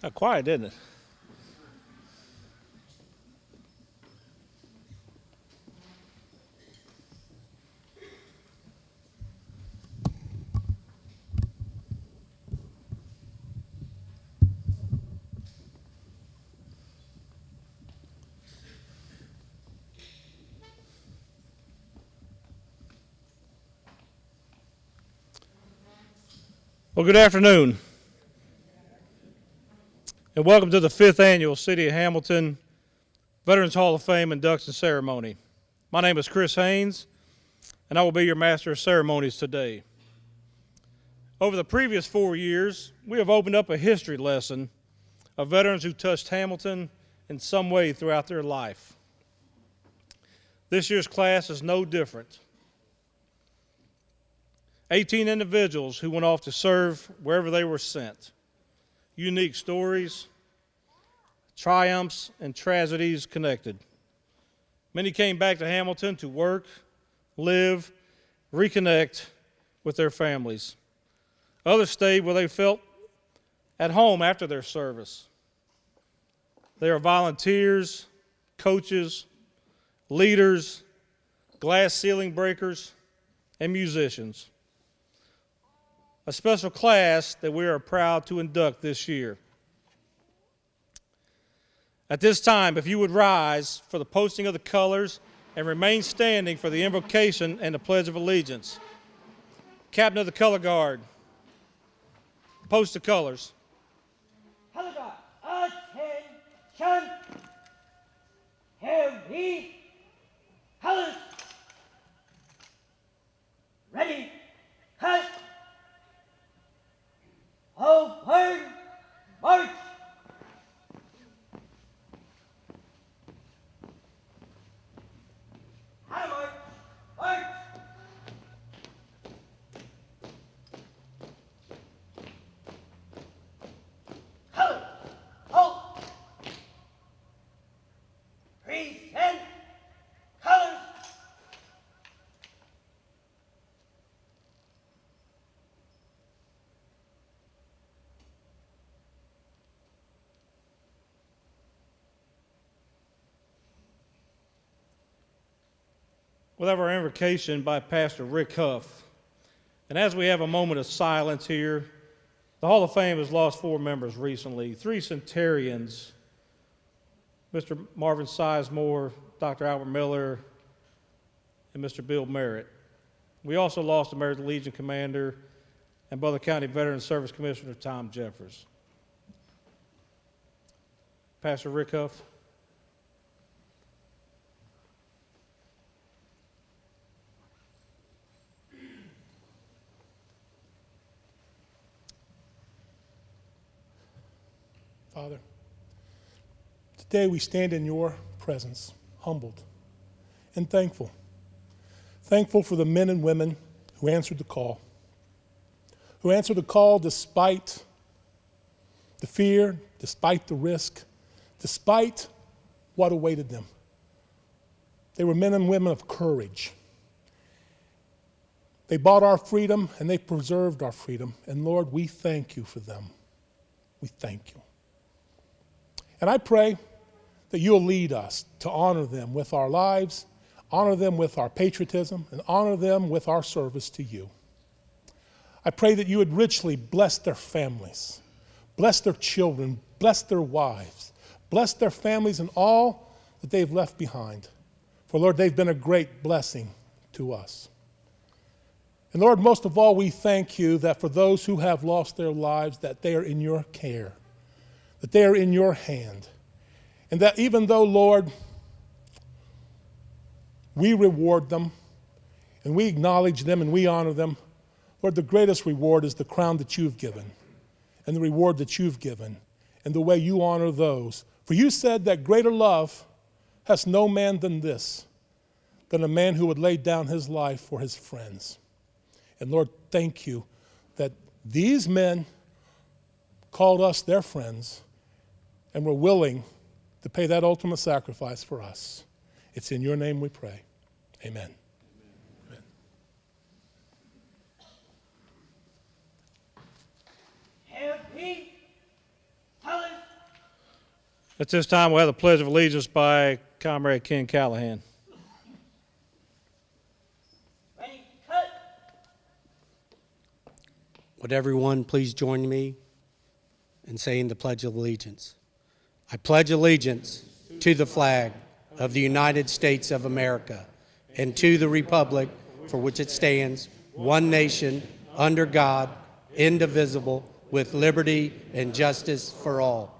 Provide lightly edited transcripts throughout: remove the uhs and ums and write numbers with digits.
Got quiet, didn't it? Well, good afternoon, and welcome to the 5th Annual City of Hamilton Veterans Hall of Fame Induction Ceremony. My name is Chris Haynes, and I will be your Master of Ceremonies today. Over the previous 4 years, we have opened up a history lesson of veterans who touched Hamilton in some way throughout their life. This year's class is no different. 18 individuals who went off to serve wherever they were sent. Unique stories, triumphs, and tragedies connected. Many came back to Hamilton to work, live, reconnect with their families. Others stayed where they felt at home after their service. They are volunteers, coaches, leaders, glass ceiling breakers, and musicians. A special class that we are proud to induct this year. At this time, if you would rise for the posting of the colors and remain standing for the invocation and the Pledge of Allegiance. Captain of the Color Guard, post the colors. Color Guard, attention! Heavy colors. Ready, cut. Open, march. High march, march. Color, halt. Present colors. We'll have our invocation by Pastor Rick Huff. And as we have a moment of silence here, the Hall of Fame has lost 4 members recently, 3 centurions, Mr. Marvin Sizemore, Dr. Albert Miller, and Mr. Bill Merritt. We also lost American Legion Commander and Butler County Veterans Service Commissioner Tom Jeffers. Pastor Rick Huff. Father, today we stand in your presence, humbled and thankful. Thankful for the men and women who answered the call despite the fear, despite the risk, despite what awaited them. They were men and women of courage. They bought our freedom and they preserved our freedom. And Lord, we thank you for them. We thank you. And I pray that you'll lead us to honor them with our lives, honor them with our patriotism, and honor them with our service to you. I pray that you would richly bless their families, bless their children, bless their wives, bless their families and all that they've left behind. For Lord, they've been a great blessing to us. And Lord, most of all, we thank you that for those who have lost their lives, that they are in your care, that they are in your hand. And that even though, Lord, we reward them and we acknowledge them and we honor them, Lord, the greatest reward is the crown that you've given and the reward that you've given and the way you honor those. For you said that greater love has no man than this, than a man who would lay down his life for his friends. And Lord, thank you that these men called us their friends and were willing to pay that ultimate sacrifice for us. It's in your name we pray. Amen. Amen. Heavy colors. At this time, we'll have the Pledge of Allegiance by Comrade Ken Callahan. Ready, cut. Would everyone please join me in saying the Pledge of Allegiance? I pledge allegiance to the flag of the United States of America and to the republic for which it stands, one nation, under God, indivisible, with liberty and justice for all.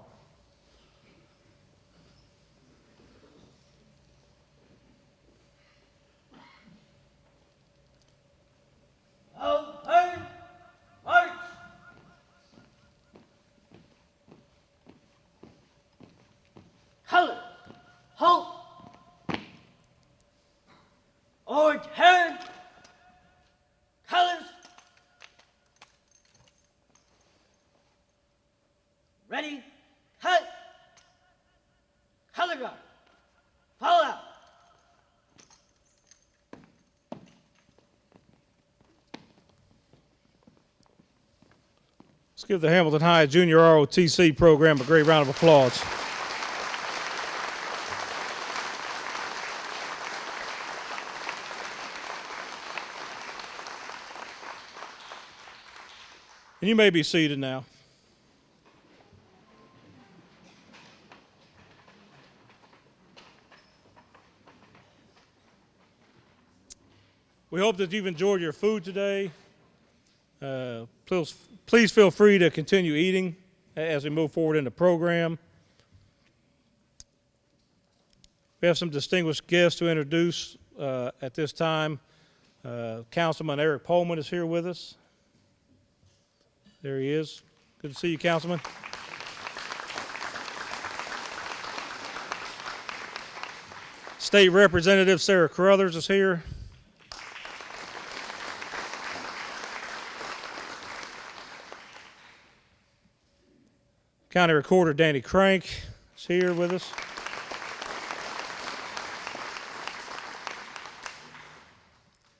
Hold, turn, march. Color, halt. Orange turn. Colors. Ready, cut. Color guard. Fall out. Let's give the Hamilton High Junior ROTC program a great round of applause. And you may be seated now. We hope that you've enjoyed your food today. Please feel free to continue eating as we move forward in the program. We have some distinguished guests to introduce at this time. Councilman Eric Pullman is here with us. There he is. Good to see you, Councilman. State Representative Sarah Carruthers is here. County Recorder Danny Crank is here with us.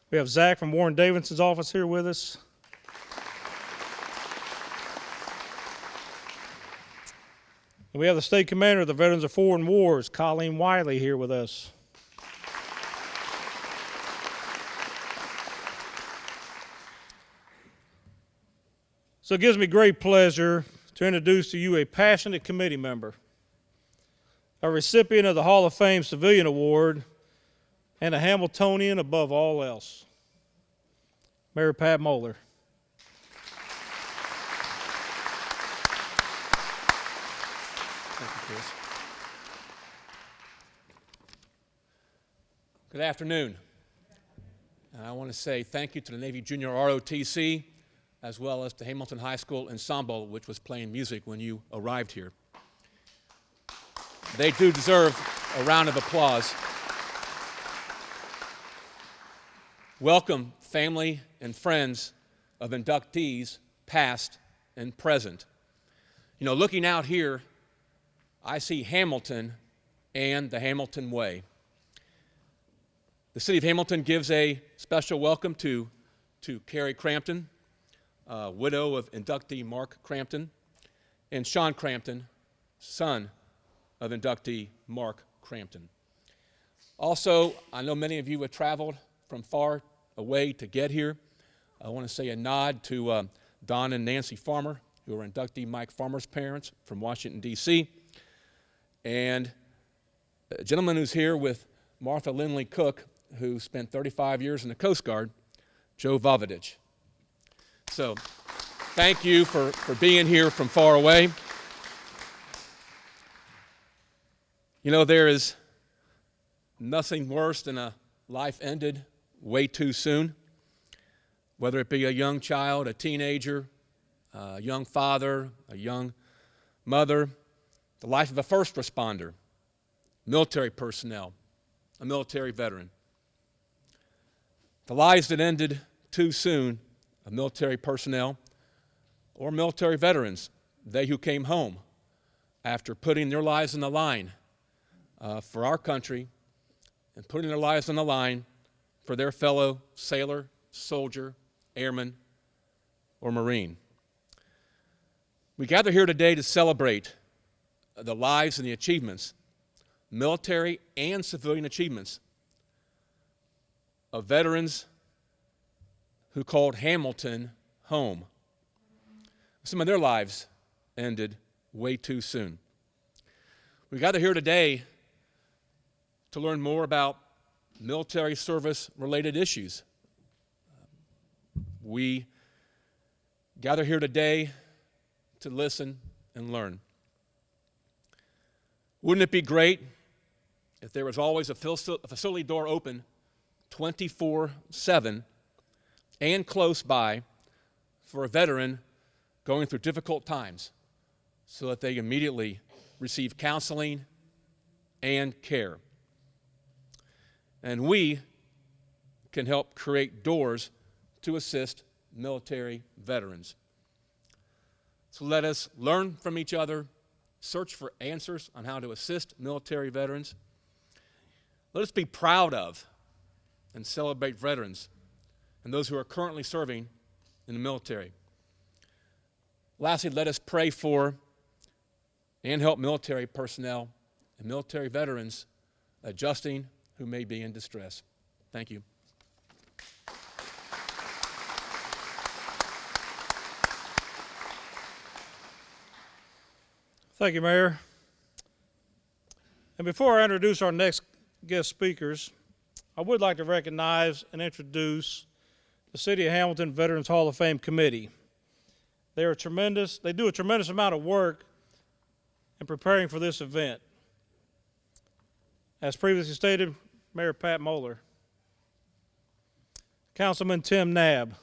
We have Zach from Warren Davidson's office here with us. And we have the State Commander of the Veterans of Foreign Wars, Colleen Wiley, here with us. So it gives me great pleasure to introduce to you a passionate committee member, a recipient of the Hall of Fame Civilian Award, and a Hamiltonian above all else, Mary Pat Moeller. Thank you, Chris. Good afternoon. I want to say thank you to the Navy Junior ROTC, as well as the Hamilton High School Ensemble, which was playing music when you arrived here. They do deserve a round of applause. Welcome, family and friends of inductees, past and present. You know, looking out here, I see Hamilton and the Hamilton way. The city of Hamilton gives a special welcome to Carrie Crampton, widow of inductee Mark Crampton, and Sean Crampton, son of inductee Mark Crampton. Also, I know many of you have traveled from far away to get here. I want to say a nod to Don and Nancy Farmer, who are inductee Mike Farmer's parents from Washington, D.C., and a gentleman who's here with Martha Lindley Cook, who spent 35 years in the Coast Guard, Joe Vavidich. So thank you for being here from far away. You know, there is nothing worse than a life ended way too soon, whether it be a young child, a teenager, a young father, a young mother, the life of a first responder, military personnel, a military veteran. The lives that ended too soon of military personnel or military veterans, they who came home after putting their lives on the line for our country and putting their lives on the line for their fellow sailor, soldier, airman, or Marine. We gather here today to celebrate the lives and the achievements, military and civilian achievements, of veterans who called Hamilton home. Some of their lives ended way too soon. We gather here today to learn more about military service-related issues. We gather here today to listen and learn. Wouldn't it be great if there was always a facility door open 24/7 and close by for a veteran going through difficult times so that they immediately receive counseling and care? And we can help create doors to assist military veterans. So let us learn from each other, search for answers on how to assist military veterans. Let us be proud of and celebrate veterans and those who are currently serving in the military. Lastly, let us pray for and help military personnel and military veterans adjusting who may be in distress. Thank you. Thank you, Mayor. And before I introduce our next guest speakers, I would like to recognize and introduce the City of Hamilton Veterans Hall of Fame Committee. They do a tremendous amount of work in preparing for this event. As previously stated, Mayor Pat Moeller, Councilman Tim Knabb,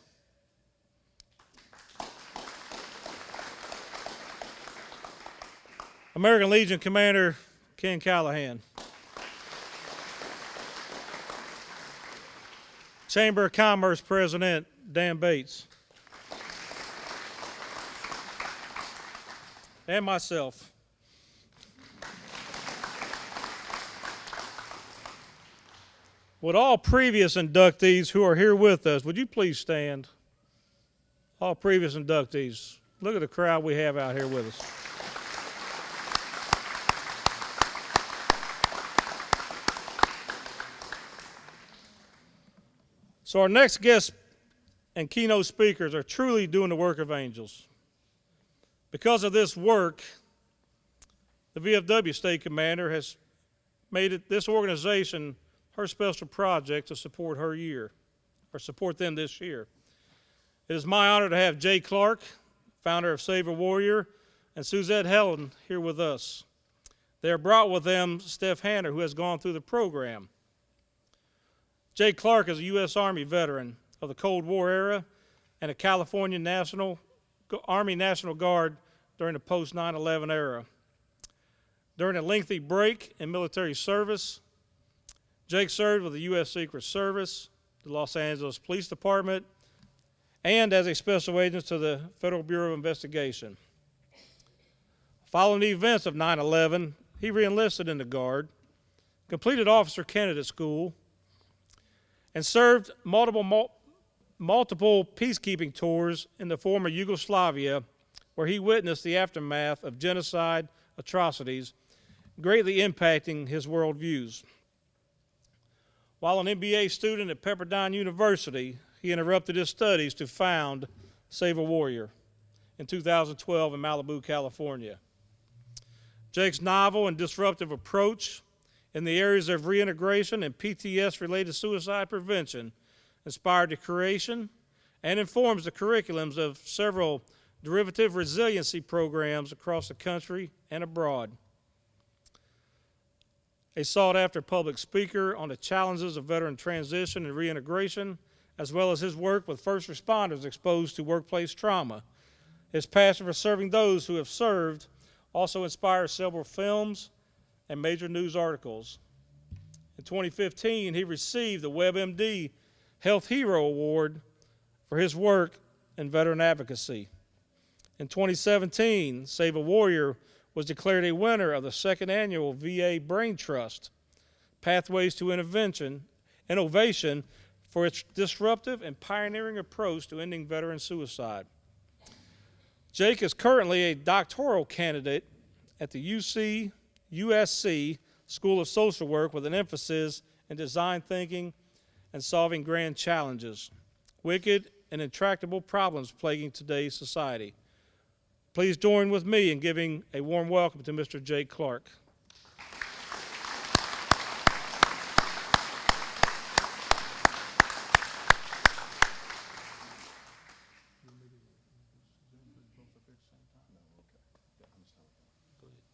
American Legion Commander Ken Callahan, Chamber of Commerce President Dan Bates, and myself. Would all previous inductees who are here with us, would you please stand? All previous inductees. Look at the crowd we have out here with us. So our next guests and keynote speakers are truly doing the work of angels. Because of this work, the VFW State Commander has made it this organization her special project to support support them this year. It is my honor to have Jay Clark, founder of Save a Warrior, and Suzette Helen here with us. They have brought with them Steph Hanner, who has gone through the program. Jay Clark is a U.S. Army veteran of the Cold War era and a California Army National Guard during the post 9/11 era. During a lengthy break in military service, Jake served with the U.S. Secret Service, the Los Angeles Police Department, and as a special agent to the Federal Bureau of Investigation. Following the events of 9/11, he reenlisted in the Guard, completed officer candidate school, and served multiple peacekeeping tours in the former Yugoslavia, where he witnessed the aftermath of genocide atrocities, greatly impacting his worldviews. While an MBA student at Pepperdine University, he interrupted his studies to found Save a Warrior in 2012 in Malibu, California. Jake's novel and disruptive approach in the areas of reintegration and PTS-related suicide prevention inspired the creation and informs the curriculums of several derivative resiliency programs across the country and abroad. A sought-after public speaker on the challenges of veteran transition and reintegration, as well as his work with first responders exposed to workplace trauma. His passion for serving those who have served also inspires several films and major news articles. In 2015, he received the WebMD Health Hero Award for his work in veteran advocacy. In 2017, Save a Warrior was declared a winner of the second annual VA Brain Trust Pathways to Innovation for its disruptive and pioneering approach to ending veteran suicide. Jake is currently a doctoral candidate at the USC School of Social Work with an emphasis in design thinking and solving grand challenges, wicked and intractable problems plaguing today's society. Please join with me in giving a warm welcome to Mr. Jake Clark.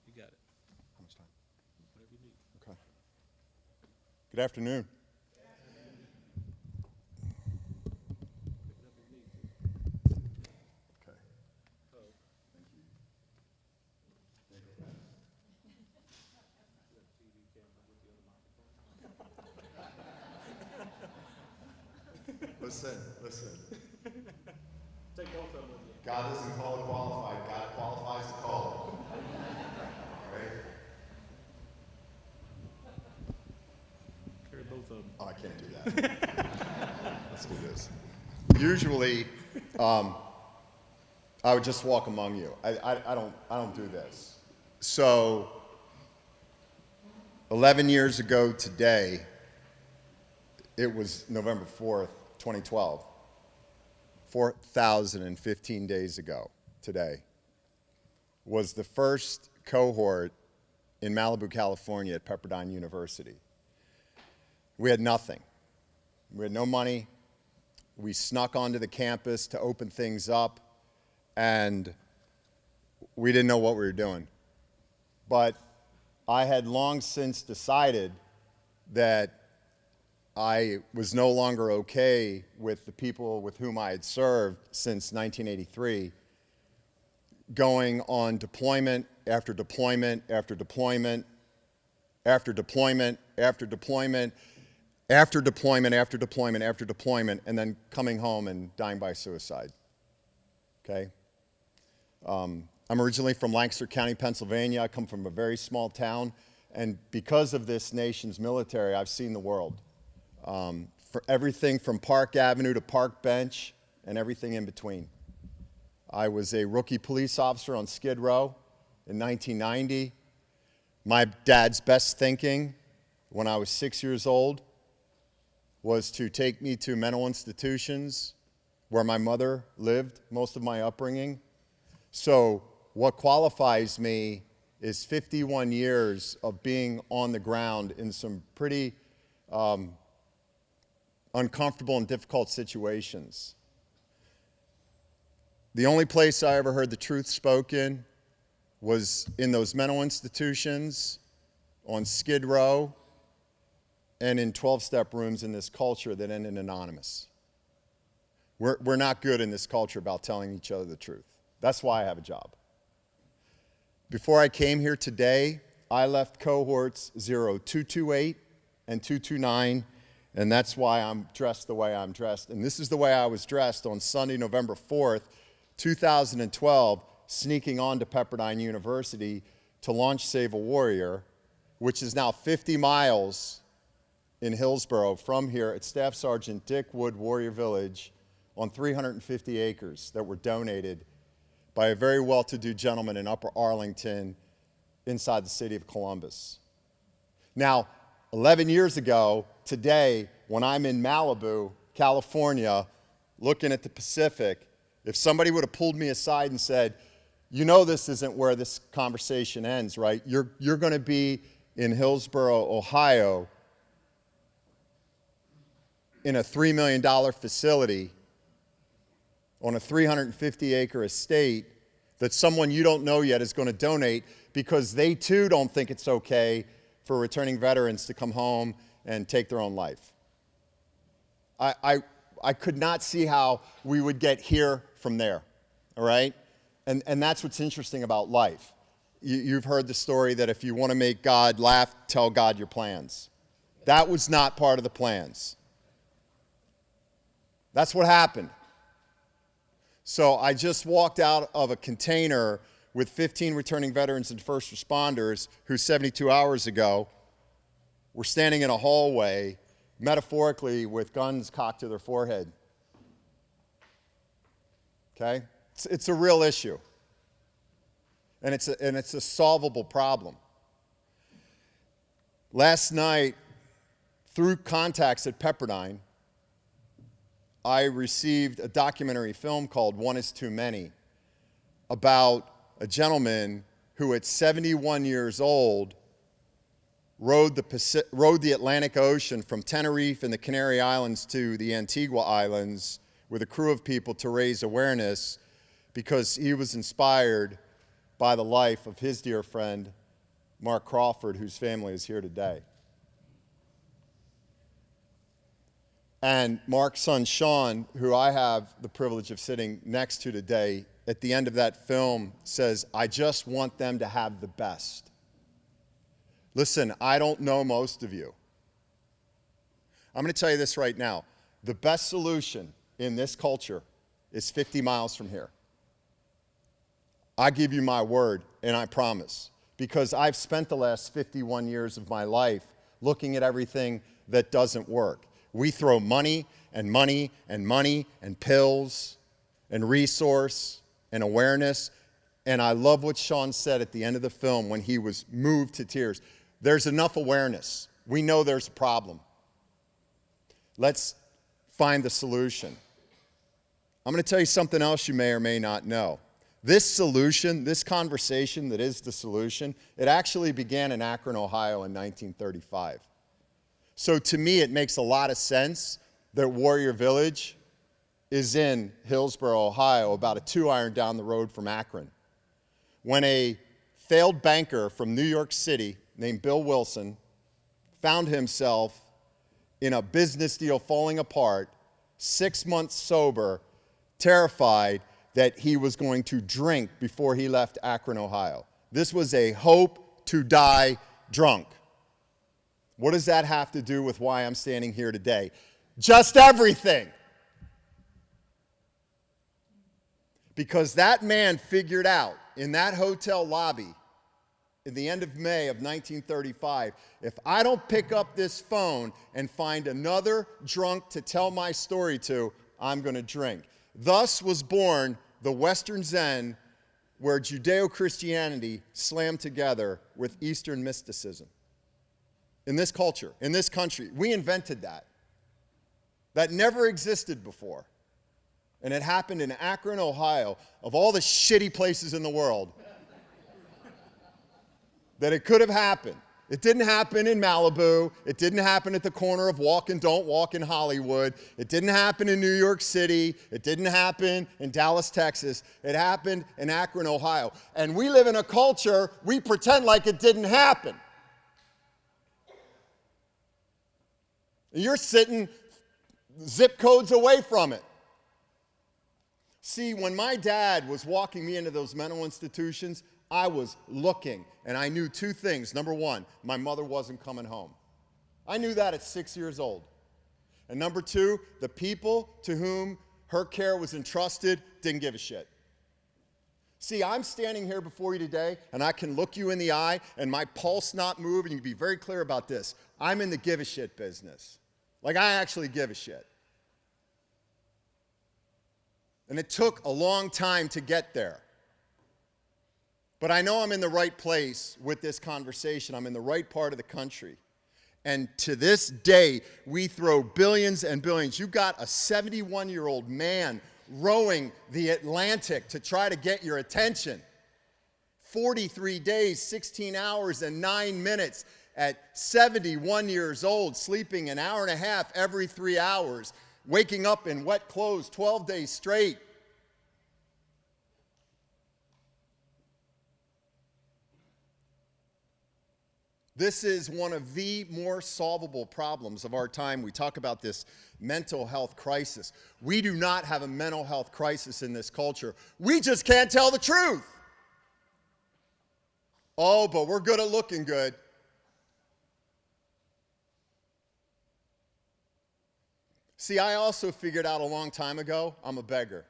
You got it. How much time? Whatever you need. Okay. Good afternoon. Okay. Listen. Take both of them with you. God doesn't call it qualified. God qualifies the call. All right? Carry both of them. Oh, I can't do that. Let's do this. Usually, I would just walk among you. I don't do this. So, 11 years ago today, it was November 4th, 2012. 4,015 days ago today was the first cohort in Malibu, California at Pepperdine University. We had nothing. We had no money. We snuck onto the campus to open things up, and we didn't know what we were doing. But I had long since decided that I was no longer okay with the people with whom I had served since 1983, going on deployment after deployment after deployment after deployment after deployment after deployment after deployment after deployment, and then coming home and dying by suicide. Okay? I'm originally from Lancaster County, Pennsylvania. I come from a very small town, and because of this nation's military, I've seen the world. For everything from Park Avenue to Park Bench and everything in between. I was a rookie police officer on Skid Row in 1990. My dad's best thinking when I was 6 years old was to take me to mental institutions where my mother lived most of my upbringing. So what qualifies me is 51 years of being on the ground in some pretty uncomfortable and difficult situations. The only place I ever heard the truth spoken was in those mental institutions, on Skid Row, and in 12-step rooms in this culture that ended anonymous. We're not good in this culture about telling each other the truth. That's why I have a job. Before I came here today, I left cohorts 0228 and 229, and that's why I'm dressed the way I'm dressed. And this is the way I was dressed on Sunday, November 4th, 2012, sneaking on to Pepperdine University to launch Save a Warrior, which is now 50 miles in Hillsborough from here at Staff Sergeant Dick Wood Warrior Village on 350 acres that were donated by a very well-to-do gentleman in Upper Arlington inside the city of Columbus. Now, 11 years ago, today, when I'm in Malibu, California, looking at the Pacific, if somebody would have pulled me aside and said, you know this isn't where this conversation ends, right? You're going to be in Hillsborough, Ohio, in a $3 million facility on a 350-acre estate that someone you don't know yet is going to donate because they too don't think it's okay for returning veterans to come home and take their own life. I could not see how we would get here from there, all right? And that's what's interesting about life. You've heard the story that if you want to make God laugh, tell God your plans. That was not part of the plans. That's what happened. So I just walked out of a container with 15 returning veterans and first responders who 72 hours ago were standing in a hallway, metaphorically, with guns cocked to their forehead. Okay? It's a real issue. and it's a solvable problem. Last night, through contacts at Pepperdine, I received a documentary film called One is Too Many about a gentleman who at 71 years old rode the Atlantic Ocean from Tenerife and the Canary Islands to the Antigua Islands with a crew of people to raise awareness because he was inspired by the life of his dear friend, Mark Crawford, whose family is here today. And Mark's son, Sean, who I have the privilege of sitting next to today, at the end of that film says, "I just want them to have the best." Listen, I don't know most of you. I'm going to tell you this right now. The best solution in this culture is 50 miles from here. I give you my word, and I promise, because I've spent the last 51 years of my life looking at everything that doesn't work. We throw money and money and money and pills and resource and awareness. And I love what Sean said at the end of the film when he was moved to tears. There's enough awareness. We know there's a problem. Let's find the solution. I'm going to tell you something else you may or may not know. This solution, this conversation that is the solution, it actually began in Akron, Ohio in 1935. So to me, it makes a lot of sense that Warrior Village is in Hillsboro, Ohio, about a 2-iron down the road from Akron. When a failed banker from New York City named Bill Wilson found himself in a business deal falling apart, 6 months sober, terrified that he was going to drink before he left Akron, Ohio. This was a hope to die drunk. What does that have to do with why I'm standing here today? Just everything. Because that man figured out in that hotel lobby in the end of May of 1935, if I don't pick up this phone and find another drunk to tell my story to, I'm going to drink. Thus was born the Western Zen, where Judeo-Christianity slammed together with Eastern mysticism. In this culture, in this country, we invented that. That never existed before. And it happened in Akron, Ohio, of all the shitty places in the world that it could have happened. It didn't happen in Malibu. It didn't happen at the corner of Walk and Don't Walk in Hollywood. It didn't happen in New York City. It didn't happen in Dallas, Texas. It happened in Akron, Ohio. And we live in a culture, we pretend like it didn't happen. You're sitting zip codes away from it. See, when my dad was walking me into those mental institutions, I was looking, and I knew two things. Number one, my mother wasn't coming home. I knew that at 6 years old. And number two, the people to whom her care was entrusted didn't give a shit. See, I'm standing here before you today, and I can look you in the eye, and my pulse not move, and you can be very clear about this. I'm in the give a shit business. Like, I actually give a shit. And it took a long time to get there. But I know I'm in the right place with this conversation. I'm in the right part of the country. And to this day, we throw billions and billions. You got a 71-year-old man rowing the Atlantic to try to get your attention. 43 days, 16 hours, and 9 minutes at 71 years old, sleeping an hour and a half every 3 hours, waking up in wet clothes 12 days straight. This is one of the more solvable problems of our time. We talk about this mental health crisis. We do not have a mental health crisis in this culture. We just can't tell the truth. Oh, but we're good at looking good. See, I also figured out a long time ago, I'm a beggar.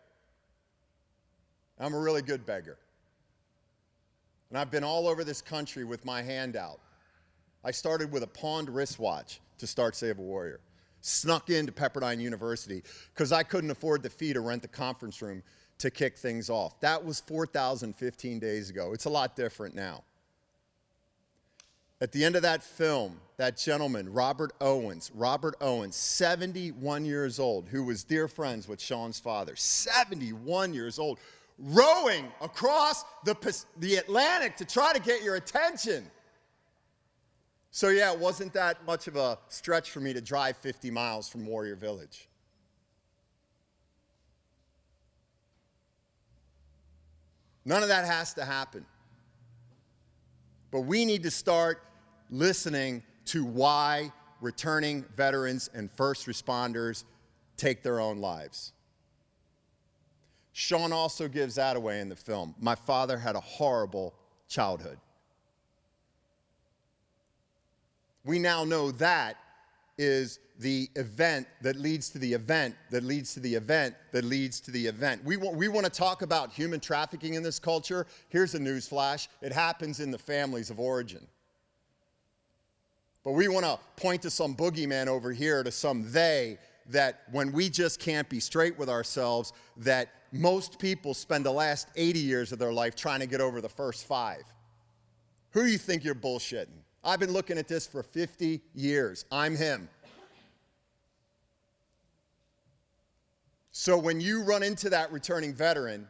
I'm a really good beggar. And I've been all over this country with my hand out. I started with a pawned wristwatch to start Save a Warrior. Snuck into Pepperdine University because I couldn't afford the fee to rent the conference room to kick things off. That was 4,015 days ago. It's a lot different now. At the end of that film, that gentleman, Robert Owens, 71 years old, who was dear friends with Sean's father, 71 years old, rowing across the Atlantic to try to get your attention. So yeah, it wasn't that much of a stretch for me to drive 50 miles from Warrior Village. None of that has to happen. But we need to start listening to why returning veterans and first responders take their own lives. Sean also gives that away in the film. My father had a horrible childhood. We now know that is the event that leads to the event that leads to the event that leads to the event. We want to talk about human trafficking in this culture. Here's a news flash. It happens in the families of origin. But we want to point to some boogeyman over here, to some they, that when we just can't be straight with ourselves, that most people spend the last 80 years of their life trying to get over the first 5. Who do you think you're bullshitting? I've been looking at this for 50 years. I'm him. So when you run into that returning veteran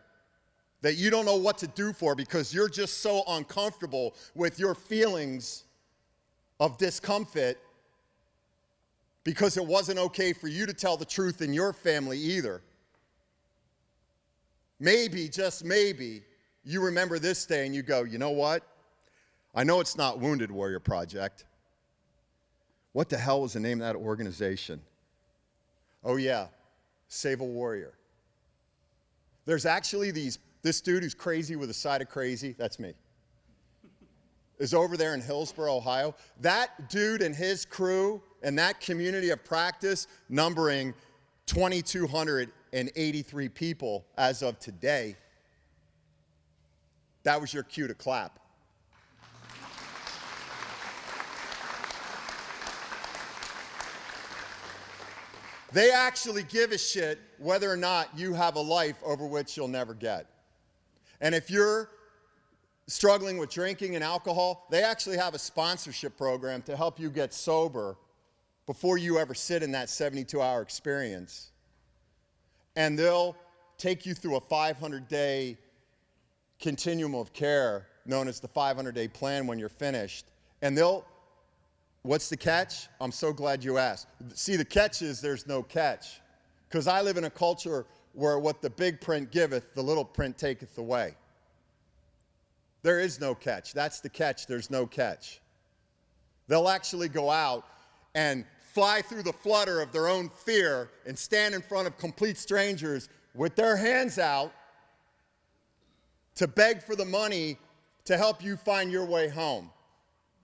that you don't know what to do for because you're just so uncomfortable with your feelings of discomfort because it wasn't okay for you to tell the truth in your family either, maybe, just maybe, you remember this day and you go, you know what? I know it's not Wounded Warrior Project. What the hell was the name of that organization? Oh yeah, Save a Warrior. There's actually this dude who's crazy with a side of crazy, that's me, is over there in Hillsboro, Ohio. That dude and his crew and that community of practice, numbering 2,283 people as of today, that was your cue to clap. They actually give a shit whether or not you have a life over which you'll never get. And if you're struggling with drinking and alcohol, they actually have a sponsorship program to help you get sober before you ever sit in that 72-hour experience. And they'll take you through a 500-day continuum of care known as the 500-day plan when you're finished. And what's the catch? I'm so glad you asked. See, the catch is there's no catch. Because I live in a culture where what the big print giveth, the little print taketh away. There is no catch. That's the catch. There's no catch. They'll actually go out and fly through the flutter of their own fear and stand in front of complete strangers with their hands out to beg for the money to help you find your way home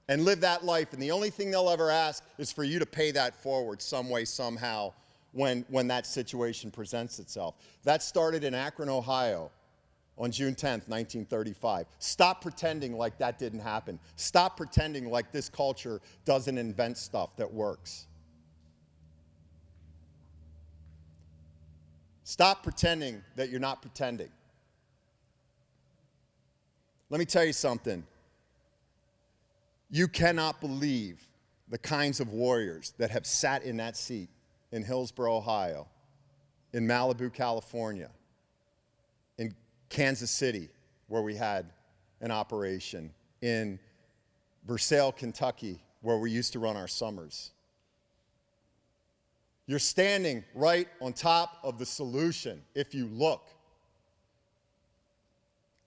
and live that life. And the only thing they'll ever ask is for you to pay that forward some way, somehow, when that situation presents itself. That started in Akron, Ohio on June 10th, 1935. Stop pretending like that didn't happen. Stop pretending like this culture doesn't invent stuff that works. Stop pretending that you're not pretending. Let me tell you something. You cannot believe the kinds of warriors that have sat in that seat in Hillsboro, Ohio, in Malibu, California, in Kansas City, where we had an operation, in Versailles, Kentucky, where we used to run our summers. You're standing right on top of the solution if you look.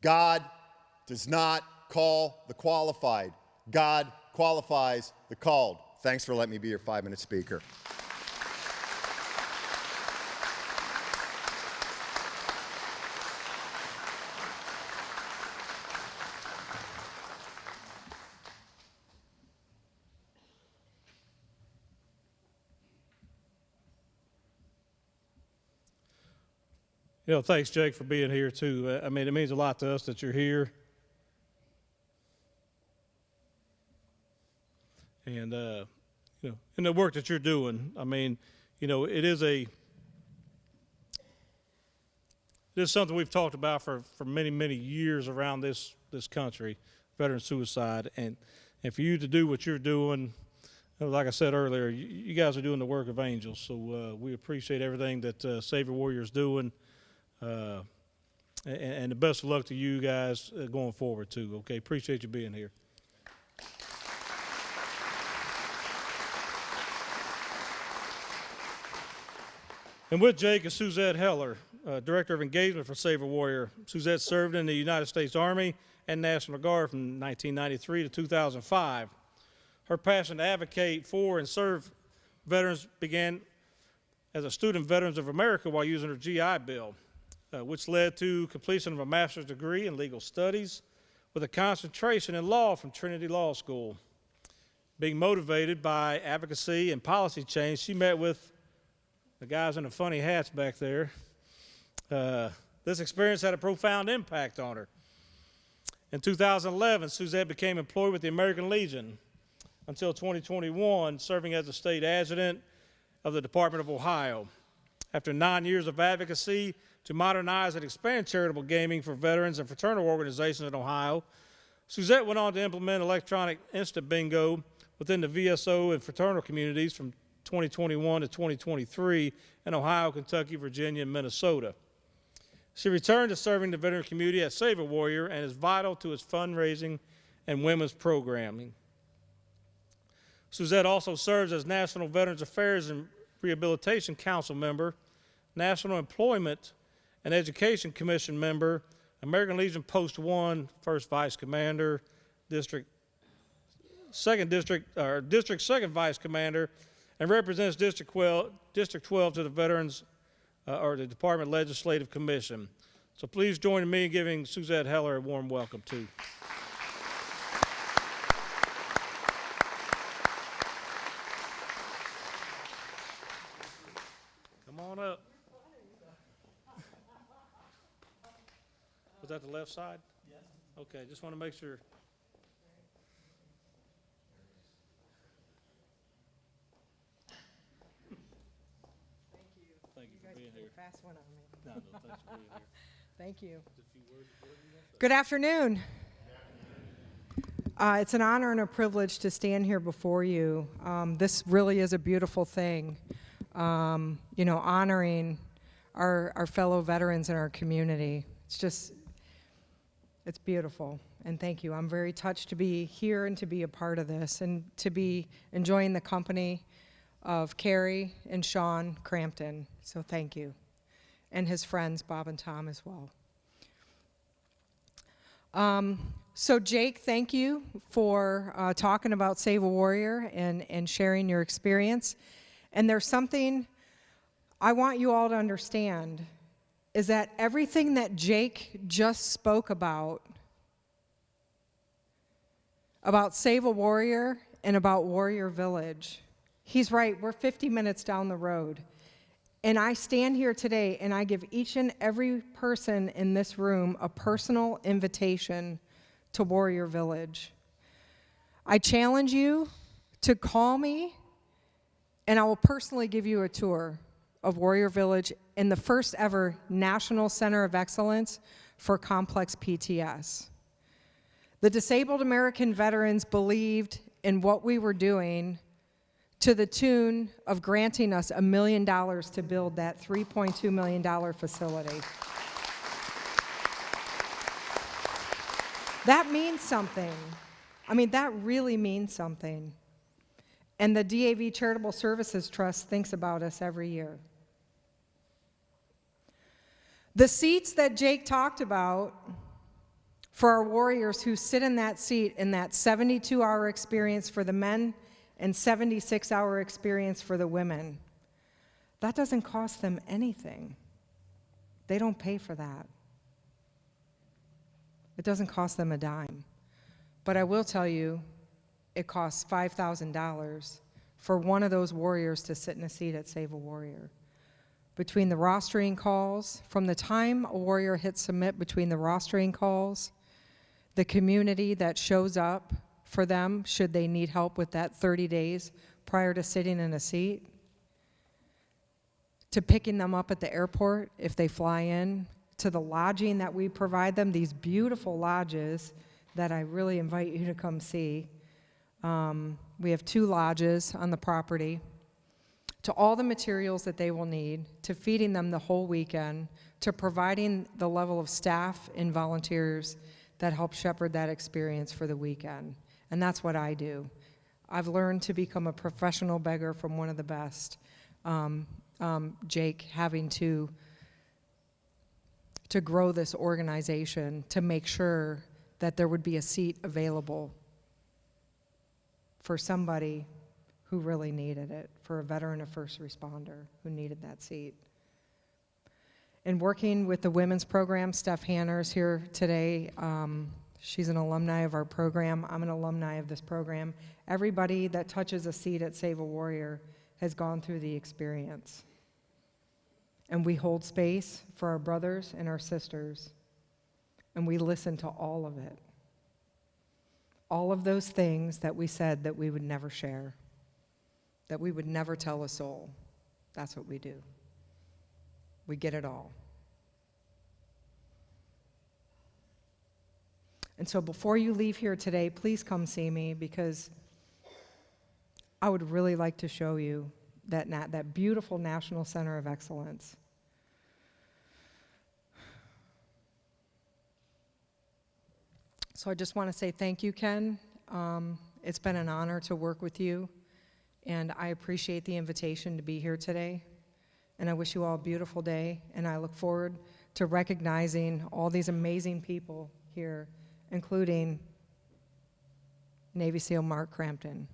God does not call the qualified. God qualifies the called. Thanks for letting me be your 5-minute speaker. Thanks, Jake, for being here, too. I mean, it means a lot to us that you're here. And, in the work that you're doing, I mean, it is This is something we've talked about for many, many years around this country, veteran suicide. And for you to do what you're doing, like I said earlier, you guys are doing the work of angels. So we appreciate everything that Savior Warrior is doing. And the best of luck to you guys going forward, too. Okay, appreciate you being here. And with Jake is Suzette Heller, Director of Engagement for Savior Warrior. Suzette served in the United States Army and National Guard from 1993 to 2005. Her passion to advocate for and serve veterans began as a student of Veterans of America while using her GI Bill, which led to completion of a master's degree in legal studies with a concentration in law from Trinity Law School. Being motivated by advocacy and policy change, she met with the guys in the funny hats back there. This experience had a profound impact on her. In 2011, Suzette became employed with the American Legion until 2021, serving as the state adjutant of the Department of Ohio. After 9 years of advocacy to modernize and expand charitable gaming for veterans and fraternal organizations in Ohio, Suzette went on to implement electronic instant bingo within the VSO and fraternal communities from 2021 to 2023 in Ohio, Kentucky, Virginia, and Minnesota. She returned to serving the veteran community at Savior Warrior and is vital to its fundraising and women's programming. Suzette also serves as National Veterans Affairs and Rehabilitation Council member, National Employment and Education Commission member, American Legion Post 1, First Vice Commander, District 2nd Vice Commander, and represents District 12 to the Veterans or the Department Legislative Commission. So please join me in giving Suzette Heller a warm welcome too. Come on up. Was that the left side? Yes. Okay, just want to make sure. Thank you for being here. Fast one on me. No, thanks for being here. Thank you. Good afternoon. It's an honor and a privilege to stand here before you. This really is a beautiful thing, honoring our fellow veterans in our community. It's beautiful, and thank you. I'm very touched to be here and to be a part of this and to be enjoying the company of Carrie and Sean Crampton, so thank you. And his friends, Bob and Tom, as well. So Jake, thank you for talking about Save a Warrior and sharing your experience. And there's something I want you all to understand, is that everything that Jake just spoke about Save a Warrior and about Warrior Village, he's right, we're 50 minutes down the road. And I stand here today and I give each and every person in this room a personal invitation to Warrior Village. I challenge you to call me and I will personally give you a tour of Warrior Village in the first ever National Center of Excellence for Complex PTS. The disabled American veterans believed in what we were doing to the tune of granting us $1 million to build that $3.2 million facility. That means something. I mean, that really means something. And the DAV Charitable Services Trust thinks about us every year. The seats that Jake talked about for our warriors who sit in that seat in that 72-hour experience for the men and 76-hour experience for the women, that doesn't cost them anything. They don't pay for that. It doesn't cost them a dime. But I will tell you, it costs $5,000 for one of those warriors to sit in a seat at Save a Warrior. Between the rostering calls, from the time a warrior hits submit, between the rostering calls, the community that shows up for them should they need help with that 30 days prior to sitting in a seat, to picking them up at the airport if they fly in, to the lodging that we provide them, these beautiful lodges that I really invite you to come see. We have 2 lodges on the property, to all the materials that they will need, to feeding them the whole weekend, to providing the level of staff and volunteers that help shepherd that experience for the weekend. And that's what I do. I've learned to become a professional beggar from one of the best. Jake having to grow this organization to make sure that there would be a seat available for somebody who really needed it, for a veteran, a first responder who needed that seat. And working with the women's program, Steph Hanner's here today. She's an alumni of our program. I'm an alumni of this program. Everybody that touches a seat at Save a Warrior has gone through the experience. And we hold space for our brothers and our sisters, and we listen to all of it. All of those things that we said that we would never share, that we would never tell a soul. That's what we do. We get it all. And so before you leave here today, please come see me, because I would really like to show you that beautiful National Center of Excellence. So I just want to say thank you, Ken. It's been an honor to work with you, and I appreciate the invitation to be here today. And I wish you all a beautiful day, and I look forward to recognizing all these amazing people here, including Navy SEAL Mark Crampton.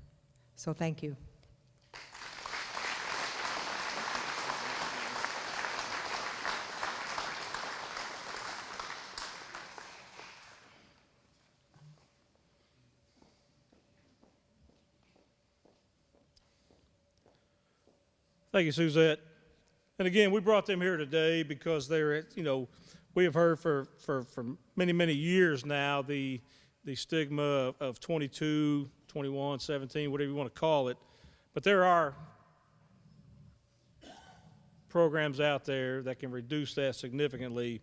So thank you. Thank you, Suzette. And again, we brought them here today because they're, we have heard for many, many years now the stigma of 22, 21, 17, whatever you want to call it. But there are programs out there that can reduce that significantly.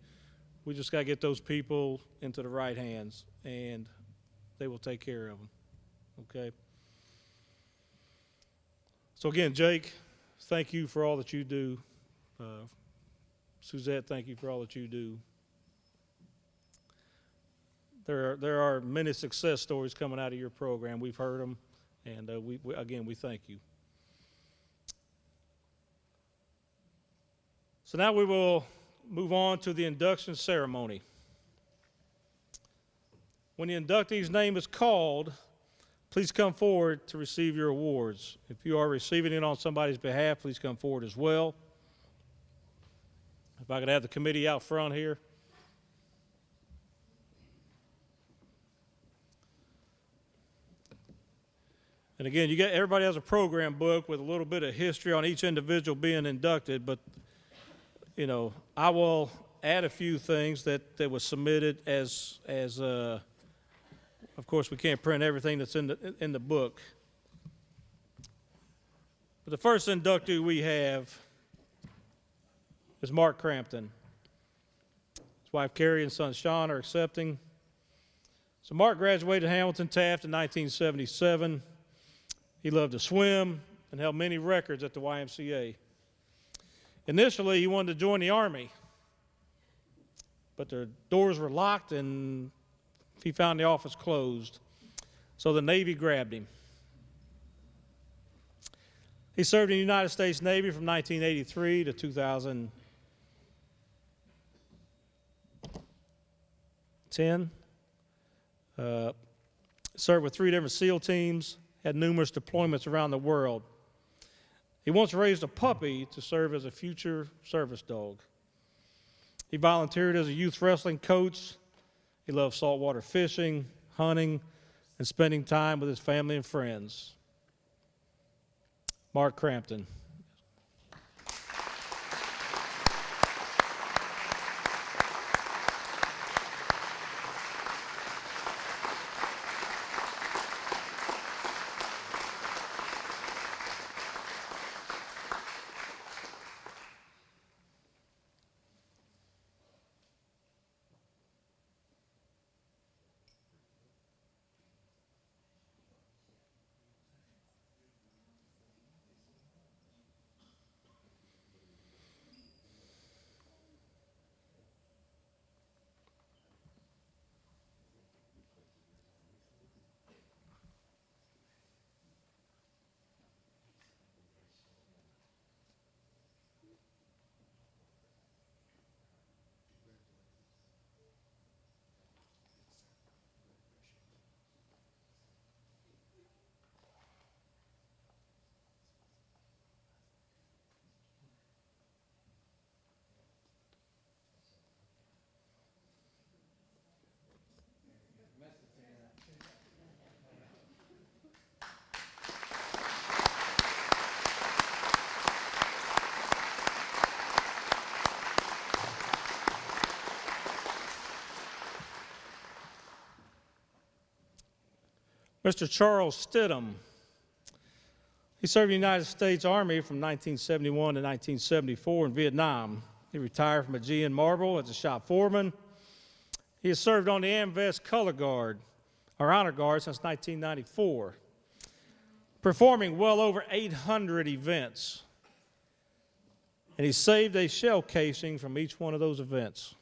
We just got to get those people into the right hands, and they will take care of them. Okay? So again, Jake, thank you for all that you do. Suzette, thank you for all that you do. There are many success stories coming out of your program. We've heard them, and we thank you. So now we will move on to the induction ceremony. When the inductee's name is called, please come forward to receive your awards. If you are receiving it on somebody's behalf, please come forward as well. If I could have the committee out front here. And again, everybody has a program book with a little bit of history on each individual being inducted, but I will add a few things that was submitted as of course we can't print everything that's in the book. But the first inductee we have is Mark Crampton. His wife Carrie and son Sean are accepting. So Mark graduated Hamilton Taft in 1977. He loved to swim and held many records at the YMCA. Initially, he wanted to join the Army, but the doors were locked and he found the office closed. So the Navy grabbed him. He served in the United States Navy from 1983 to 2010. Served with 3 different SEAL teams, had numerous deployments around the world. He once raised a puppy to serve as a future service dog. He volunteered as a youth wrestling coach. He loved saltwater fishing, hunting, and spending time with his family and friends. Mark Crampton. Mr. Charles Stidham. He served in the United States Army from 1971 to 1974 in Vietnam. He retired from a GN Marble as a shop foreman. He has served on the AMVEST Color Guard, or Honor Guard, since 1994, performing well over 800 events. And he saved a shell casing from each one of those events.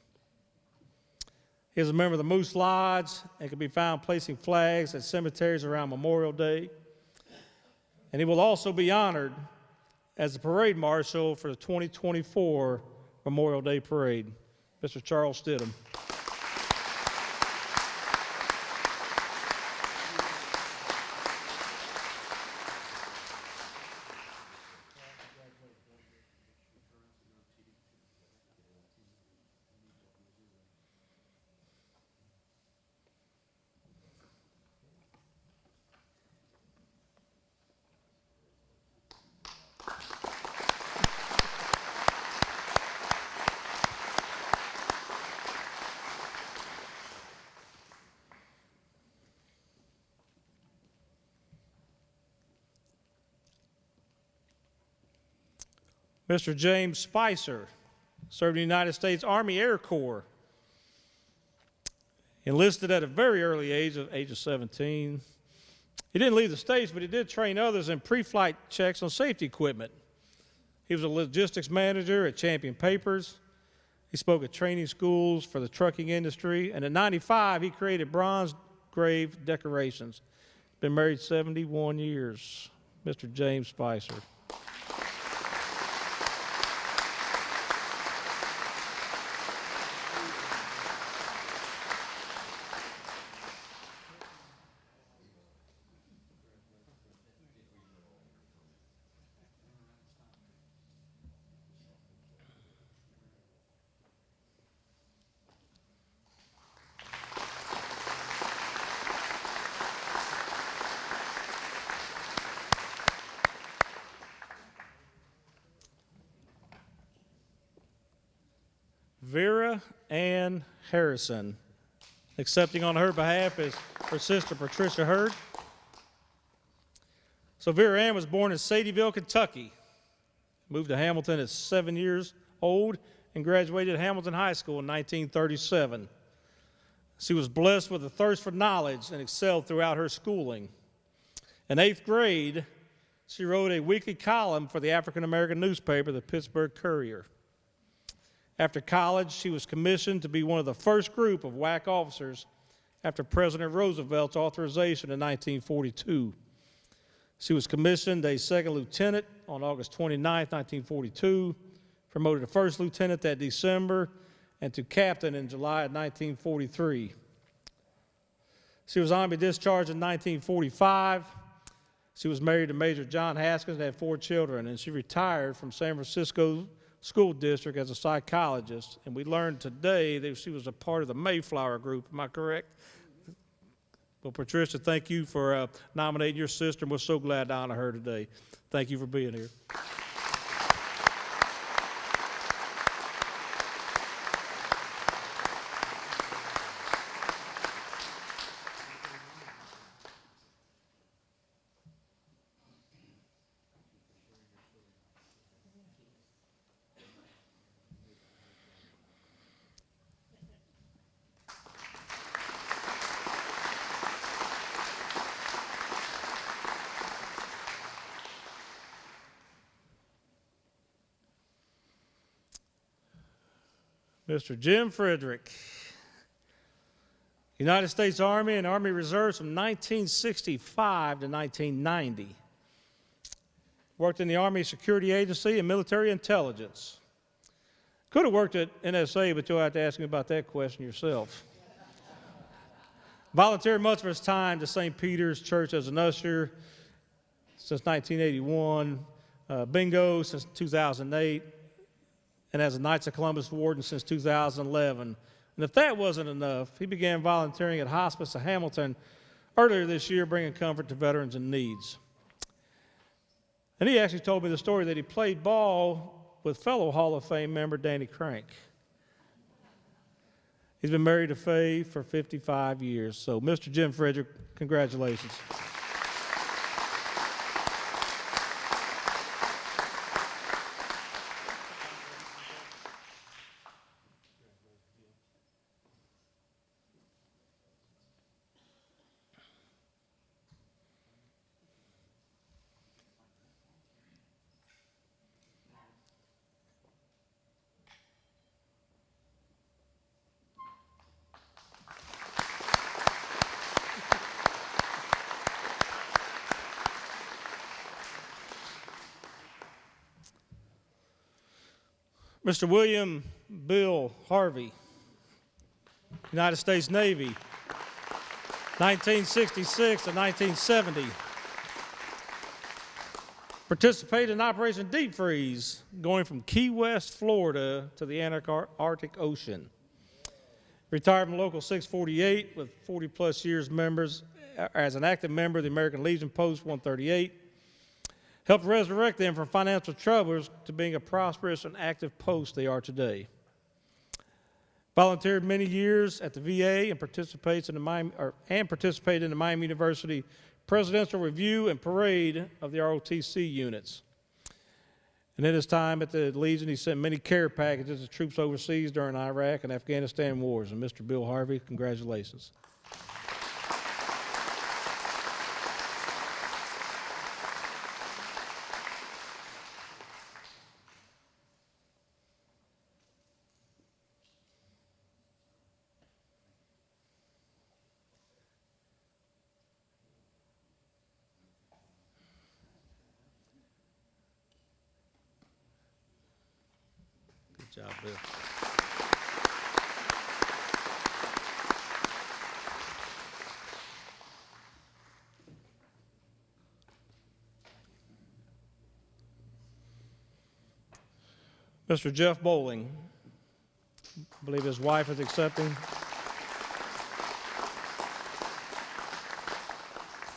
He is a member of the Moose Lodge and can be found placing flags at cemeteries around Memorial Day. And he will also be honored as the parade marshal for the 2024 Memorial Day Parade. Mr. Charles Stidham. Mr. James Spicer served in the United States Army Air Corps. Enlisted at a very early age of 17. He didn't leave the States, but he did train others in pre-flight checks on safety equipment. He was a logistics manager at Champion Papers. He spoke at training schools for the trucking industry. And in '95, he created bronze grave decorations. Been married 71 years. Mr. James Spicer. Vera Ann Harrison. Accepting on her behalf is her sister, Patricia Hurd. So Vera Ann was born in Sadieville, Kentucky. Moved to Hamilton at 7 years old and graduated Hamilton High School in 1937. She was blessed with a thirst for knowledge and excelled throughout her schooling. In 8th grade, she wrote a weekly column for the African American newspaper, the Pittsburgh Courier. After college, she was commissioned to be one of the first group of WAC officers after President Roosevelt's authorization in 1942. She was commissioned a second lieutenant on August 29, 1942, promoted to first lieutenant that December, and to captain in July of 1943. She was Army discharged in 1945. She was married to Major John Haskins and had 4 children, and she retired from San Francisco School District as a psychologist. And we learned today that she was a part of the Mayflower Group. Am I correct? Well, Patricia, thank you for nominating your sister, and we're so glad to honor her today. Thank you for being here. Mr. Jim Frederick, United States Army and Army Reserves from 1965 to 1990. Worked in the Army Security Agency and military intelligence. Could have worked at NSA, but you'll have to ask me about that question yourself. Volunteered much of his time to St. Peter's Church as an usher since 1981, bingo since 2008, and as a Knights of Columbus warden since 2011. And if that wasn't enough, he began volunteering at Hospice of Hamilton earlier this year, bringing comfort to veterans in needs. And he actually told me the story that he played ball with fellow Hall of Fame member Danny Crank. He's been married to Faye for 55 years. So, Mr. Jim Frederick, congratulations. Mr. William Bill Harvey, United States Navy, 1966 to 1970. Participated in Operation Deep Freeze, going from Key West, Florida to the Arctic Ocean. Retired from Local 648 with 40-plus years members as an active member of the American Legion Post 138. Helped resurrect them from financial troubles to being a prosperous and active post they are today. Volunteered many years at the VA and participated in the Miami University Presidential Review and Parade of the ROTC units. And in his time at the Legion, he sent many care packages to troops overseas during Iraq and Afghanistan wars. And Mr. Bill Harvey, congratulations. Good job, Bill. Mr. Jeff Bowling, I believe his wife is accepting.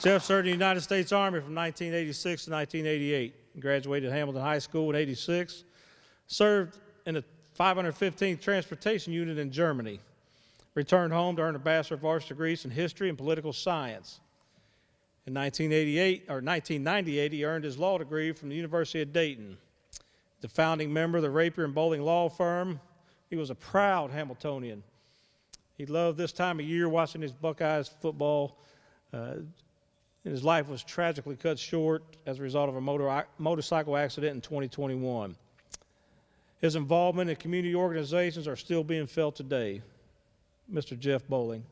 Jeff served in the United States Army from 1986 to 1988. Graduated Hamilton High School in '86. Served in the 515th Transportation Unit in Germany. Returned home to earn a Bachelor of Arts degrees in History and Political Science. In 1998, he earned his law degree from the University of Dayton. The founding member of the Rapier and Bowling Law Firm, he was a proud Hamiltonian. He loved this time of year watching his Buckeyes football. And his life was tragically cut short as a result of a motorcycle accident in 2021. His involvement in community organizations are still being felt today. Mr. Jeff Bowling.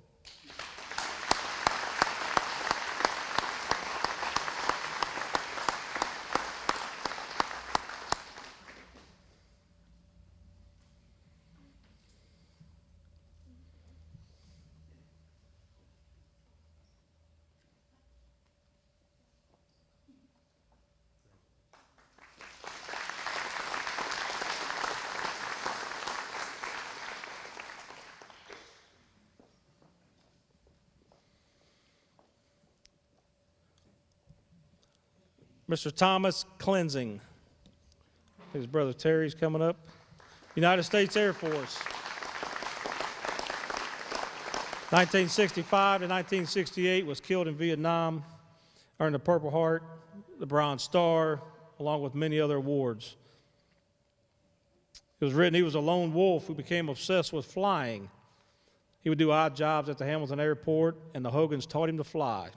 Mr. Thomas Cleansing. His brother Terry's coming up. United States Air Force. 1965 to 1968, was killed in Vietnam, earned the Purple Heart, the Bronze Star, along with many other awards. It was written he was a lone wolf who became obsessed with flying. He would do odd jobs at the Hamilton Airport, and the Hogans taught him to fly.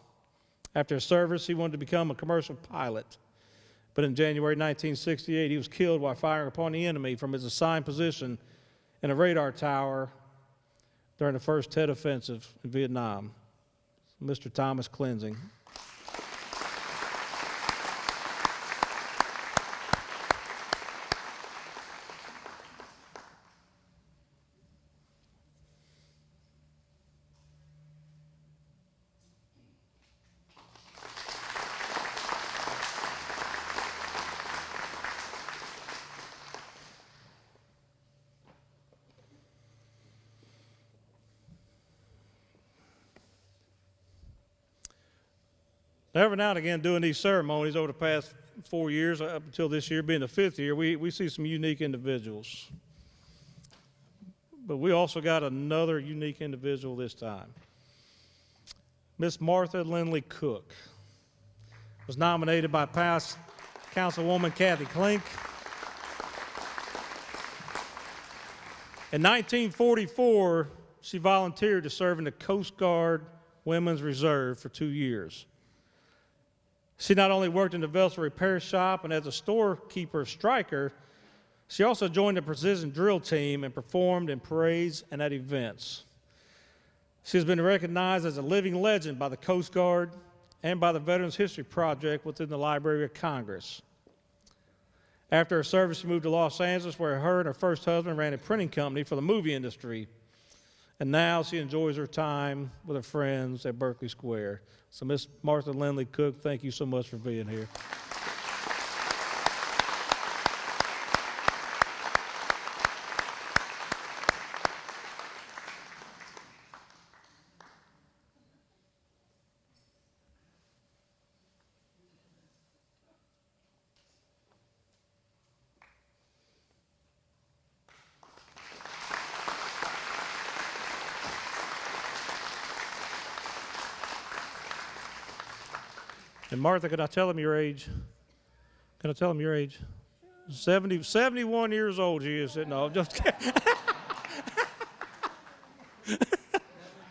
After his service, he wanted to become a commercial pilot. But in January 1968, he was killed while firing upon the enemy from his assigned position in a radar tower during the first Tet Offensive in Vietnam. Mr. Thomas Cleansing. Now, every now and again, doing these ceremonies over the past 4 years, up until this year being the 5th year, we see some unique individuals. but we also got another unique individual this time. Miss Martha Lindley Cook was nominated by past Councilwoman Kathy Klink. In 1944, she volunteered to serve in the Coast Guard Women's Reserve for 2 years. She not only worked in the vessel repair shop and as a storekeeper striker, she also joined the precision drill team and performed in parades and at events. She has been recognized as a living legend by the Coast Guard and by the Veterans History Project within the Library of Congress. After her service, she moved to Los Angeles, where her and her first husband ran a printing company for the movie industry. And now she enjoys her time with her friends at Berkeley Square. So Miss Martha Lindley Cook, thank you so much for being here. And Martha, can I tell him your age? Can I tell him your age? 71 years old she is. No, just kidding.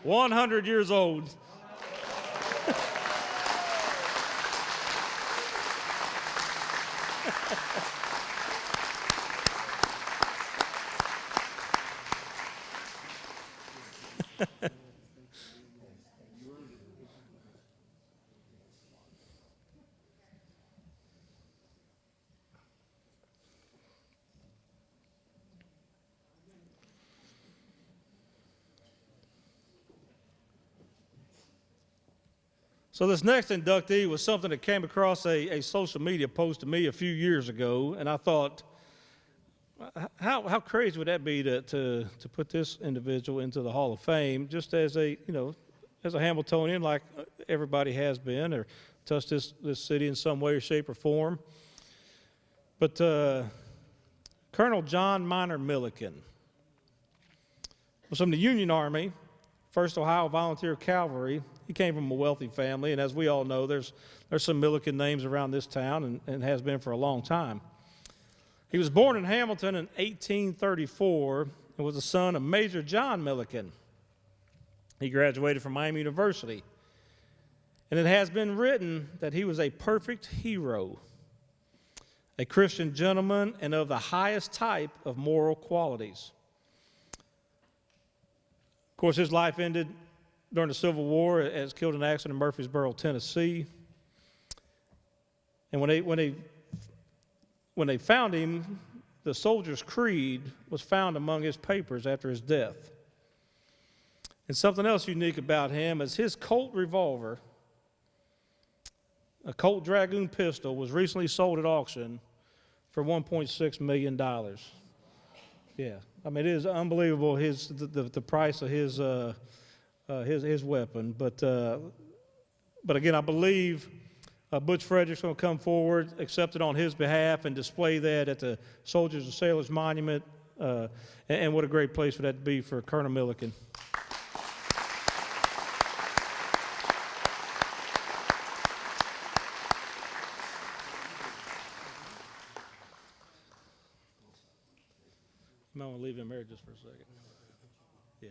100 years old. So this next inductee was something that came across a social media post to me a few years ago, and I thought, how crazy would that be to put this individual into the Hall of Fame just as a Hamiltonian, like everybody has been, or touched this city in some way or shape or form. But Colonel John Minor Milliken was from the Union Army, 1st Ohio Volunteer Cavalry. He came from a wealthy family, and as we all know, there's some Milliken names around this town and has been for a long time. He was born in Hamilton in 1834 and was the son of Major John Milliken. He graduated from Miami University, and it has been written that he was a perfect hero, a Christian gentleman, and of the highest type of moral qualities. Of course, his life ended during the Civil War as killed in an accident in Murfreesboro, Tennessee. And when they found him, the soldier's creed was found among his papers after his death. And something else unique about him is his Colt revolver, a Colt Dragoon pistol, was recently sold at auction for $1.6 million. Yeah, I mean, it is unbelievable the price of his weapon. But again, I believe Butch Frederick's going to come forward, accept it on his behalf, and display that at the Soldiers and Sailors Monument. And what a great place for that to be for Colonel Milliken. You might want to leave him there just for a second. Yeah.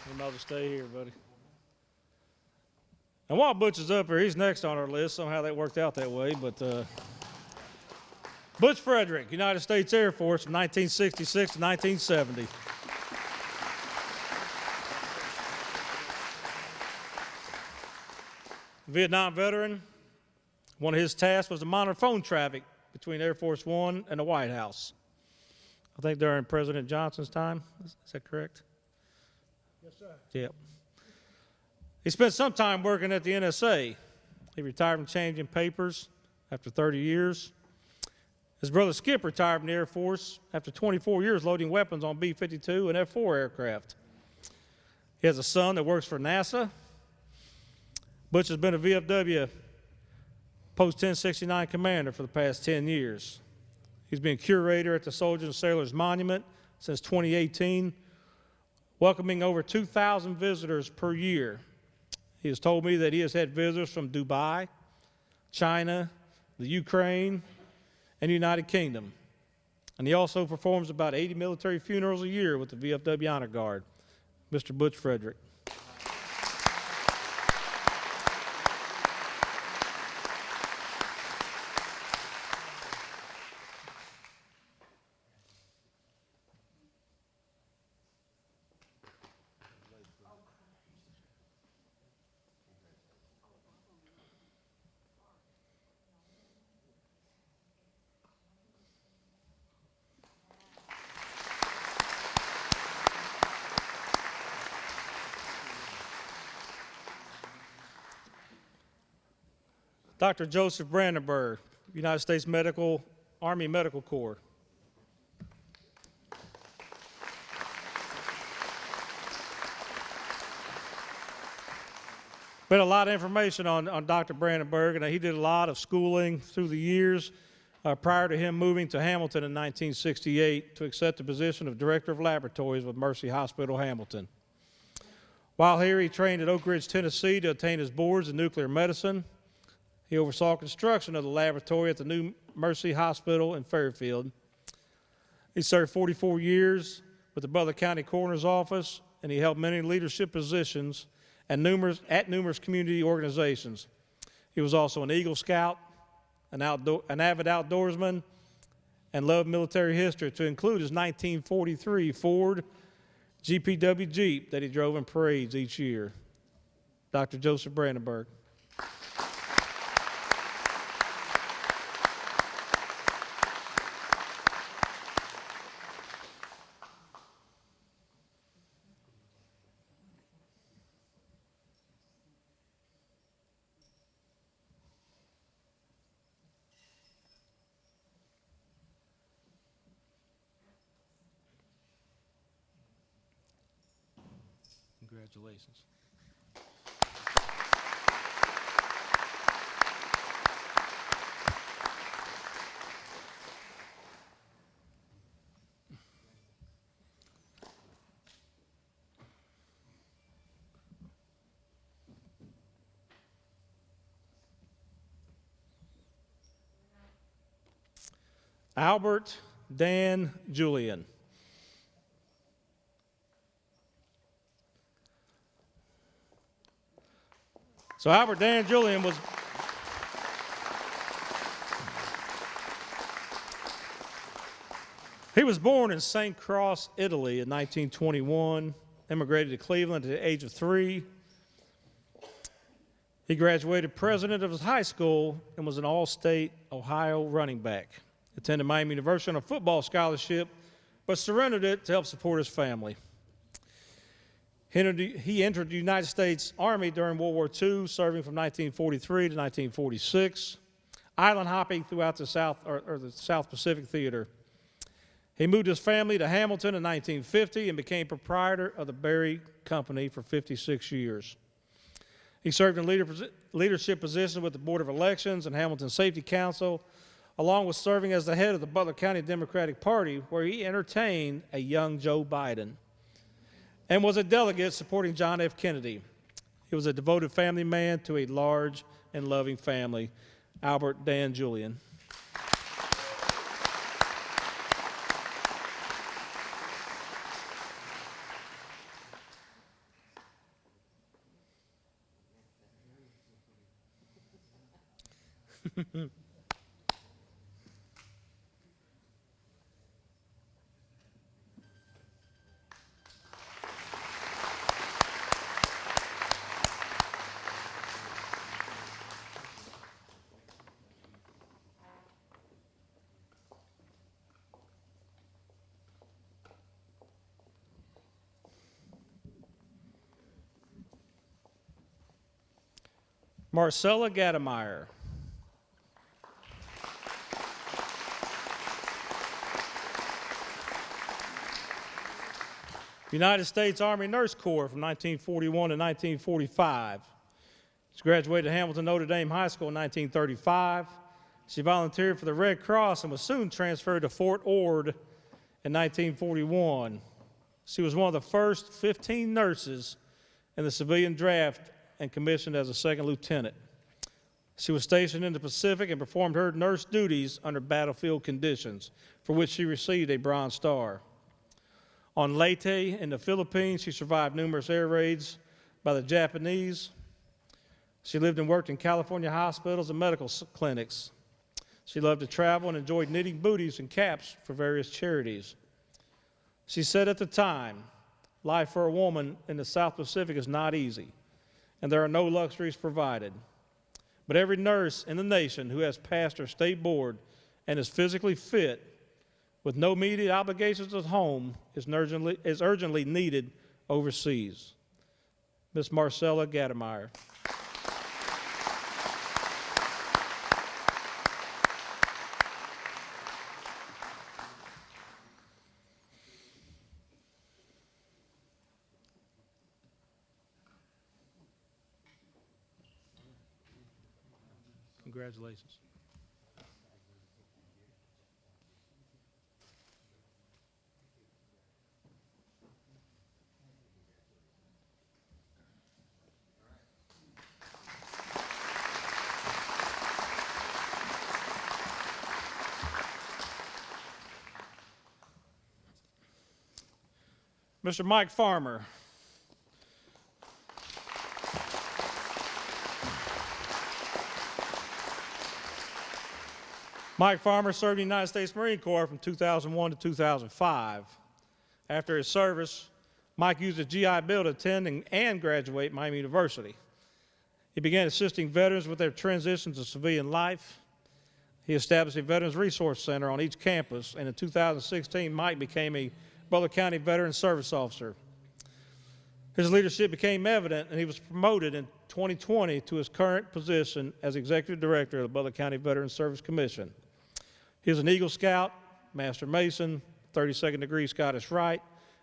You might as well stay here, buddy. And while Butch is up here, he's next on our list. Somehow that worked out that way, but Butch Frederick, United States Air Force from 1966 to 1970. Vietnam veteran. One of his tasks was to monitor phone traffic between Air Force One and the White House. I think during President Johnson's time. Is that correct? Yes, sir. Yep. He spent some time working at the NSA. He retired from changing papers after 30 years. His brother Skip retired from the Air Force after 24 years loading weapons on B-52 and F-4 aircraft. He has a son that works for NASA. Butch has been a VFW Post 1069 commander for the past 10 years. He's been curator at the Soldiers and Sailors Monument since 2018, welcoming over 2,000 visitors per year. He has told me that he has had visitors from Dubai, China, the Ukraine, and the United Kingdom. And he also performs about 80 military funerals a year with the VFW Honor Guard. Mr. Butch Frederick. Dr. Joseph Brandenburg, United States Army Medical Corps. Been a lot of information on Dr. Brandenburg, and he did a lot of schooling through the years prior to him moving to Hamilton in 1968 to accept the position of Director of Laboratories with Mercy Hospital, Hamilton. While here, he trained at Oak Ridge, Tennessee to obtain his boards in nuclear medicine. He oversaw construction of the laboratory at the new Mercy Hospital in Fairfield. He served 44 years with the Butler County Coroner's Office, and he held many leadership positions at numerous community organizations. He was also an Eagle Scout, an avid outdoorsman, and loved military history, to include his 1943 Ford GPW Jeep that he drove in parades each year. Dr. Joseph Brandenburg. Congratulations. Albert Dan Julian. So Albert Dan Julian was born in St. Cross, Italy in 1921, immigrated to Cleveland at the age of 3. He graduated president of his high school and was an all-state Ohio running back. Attended Miami University on a football scholarship, but surrendered it to help support his family. He entered the United States Army during World War II, serving from 1943 to 1946, island hopping throughout the South Pacific Theater. He moved his family to Hamilton in 1950 and became proprietor of the Berry Company for 56 years. He served in leadership positions with the Board of Elections and Hamilton Safety Council, along with serving as the head of the Butler County Democratic Party, where he entertained a young Joe Biden, and was a delegate supporting John F. Kennedy. He was a devoted family man to a large and loving family. Albert Dan Julian. Marcella Gattemeyer. United States Army Nurse Corps from 1941 to 1945. She graduated Hamilton Notre Dame High School in 1935. She volunteered for the Red Cross and was soon transferred to Fort Ord in 1941. She was one of the first 15 nurses in the civilian draft and commissioned as a second lieutenant. She was stationed in the Pacific and performed her nurse duties under battlefield conditions, for which she received a Bronze Star. On Leyte in the Philippines, she survived numerous air raids by the Japanese. She lived and worked in California hospitals and medical clinics. She loved to travel and enjoyed knitting booties and caps for various charities. She said at the time, life for a woman in the South Pacific is not easy, and there are no luxuries provided. But every nurse in the nation who has passed her state board and is physically fit with no immediate obligations at home is urgently needed overseas. Miss Marcella Gattemeyer. Congratulations. Mr. Mike Farmer. Mike Farmer served in the United States Marine Corps from 2001 to 2005. After his service, Mike used his GI Bill to attend and graduate Miami University. He began assisting veterans with their transition to civilian life. He established a Veterans Resource Center on each campus, and in 2016, Mike became a Butler County Veteran Service Officer. His leadership became evident, and he was promoted in 2020 to his current position as Executive Director of the Butler County Veteran Service Commission. He is an Eagle Scout, Master Mason, 32nd degree Scottish Rite,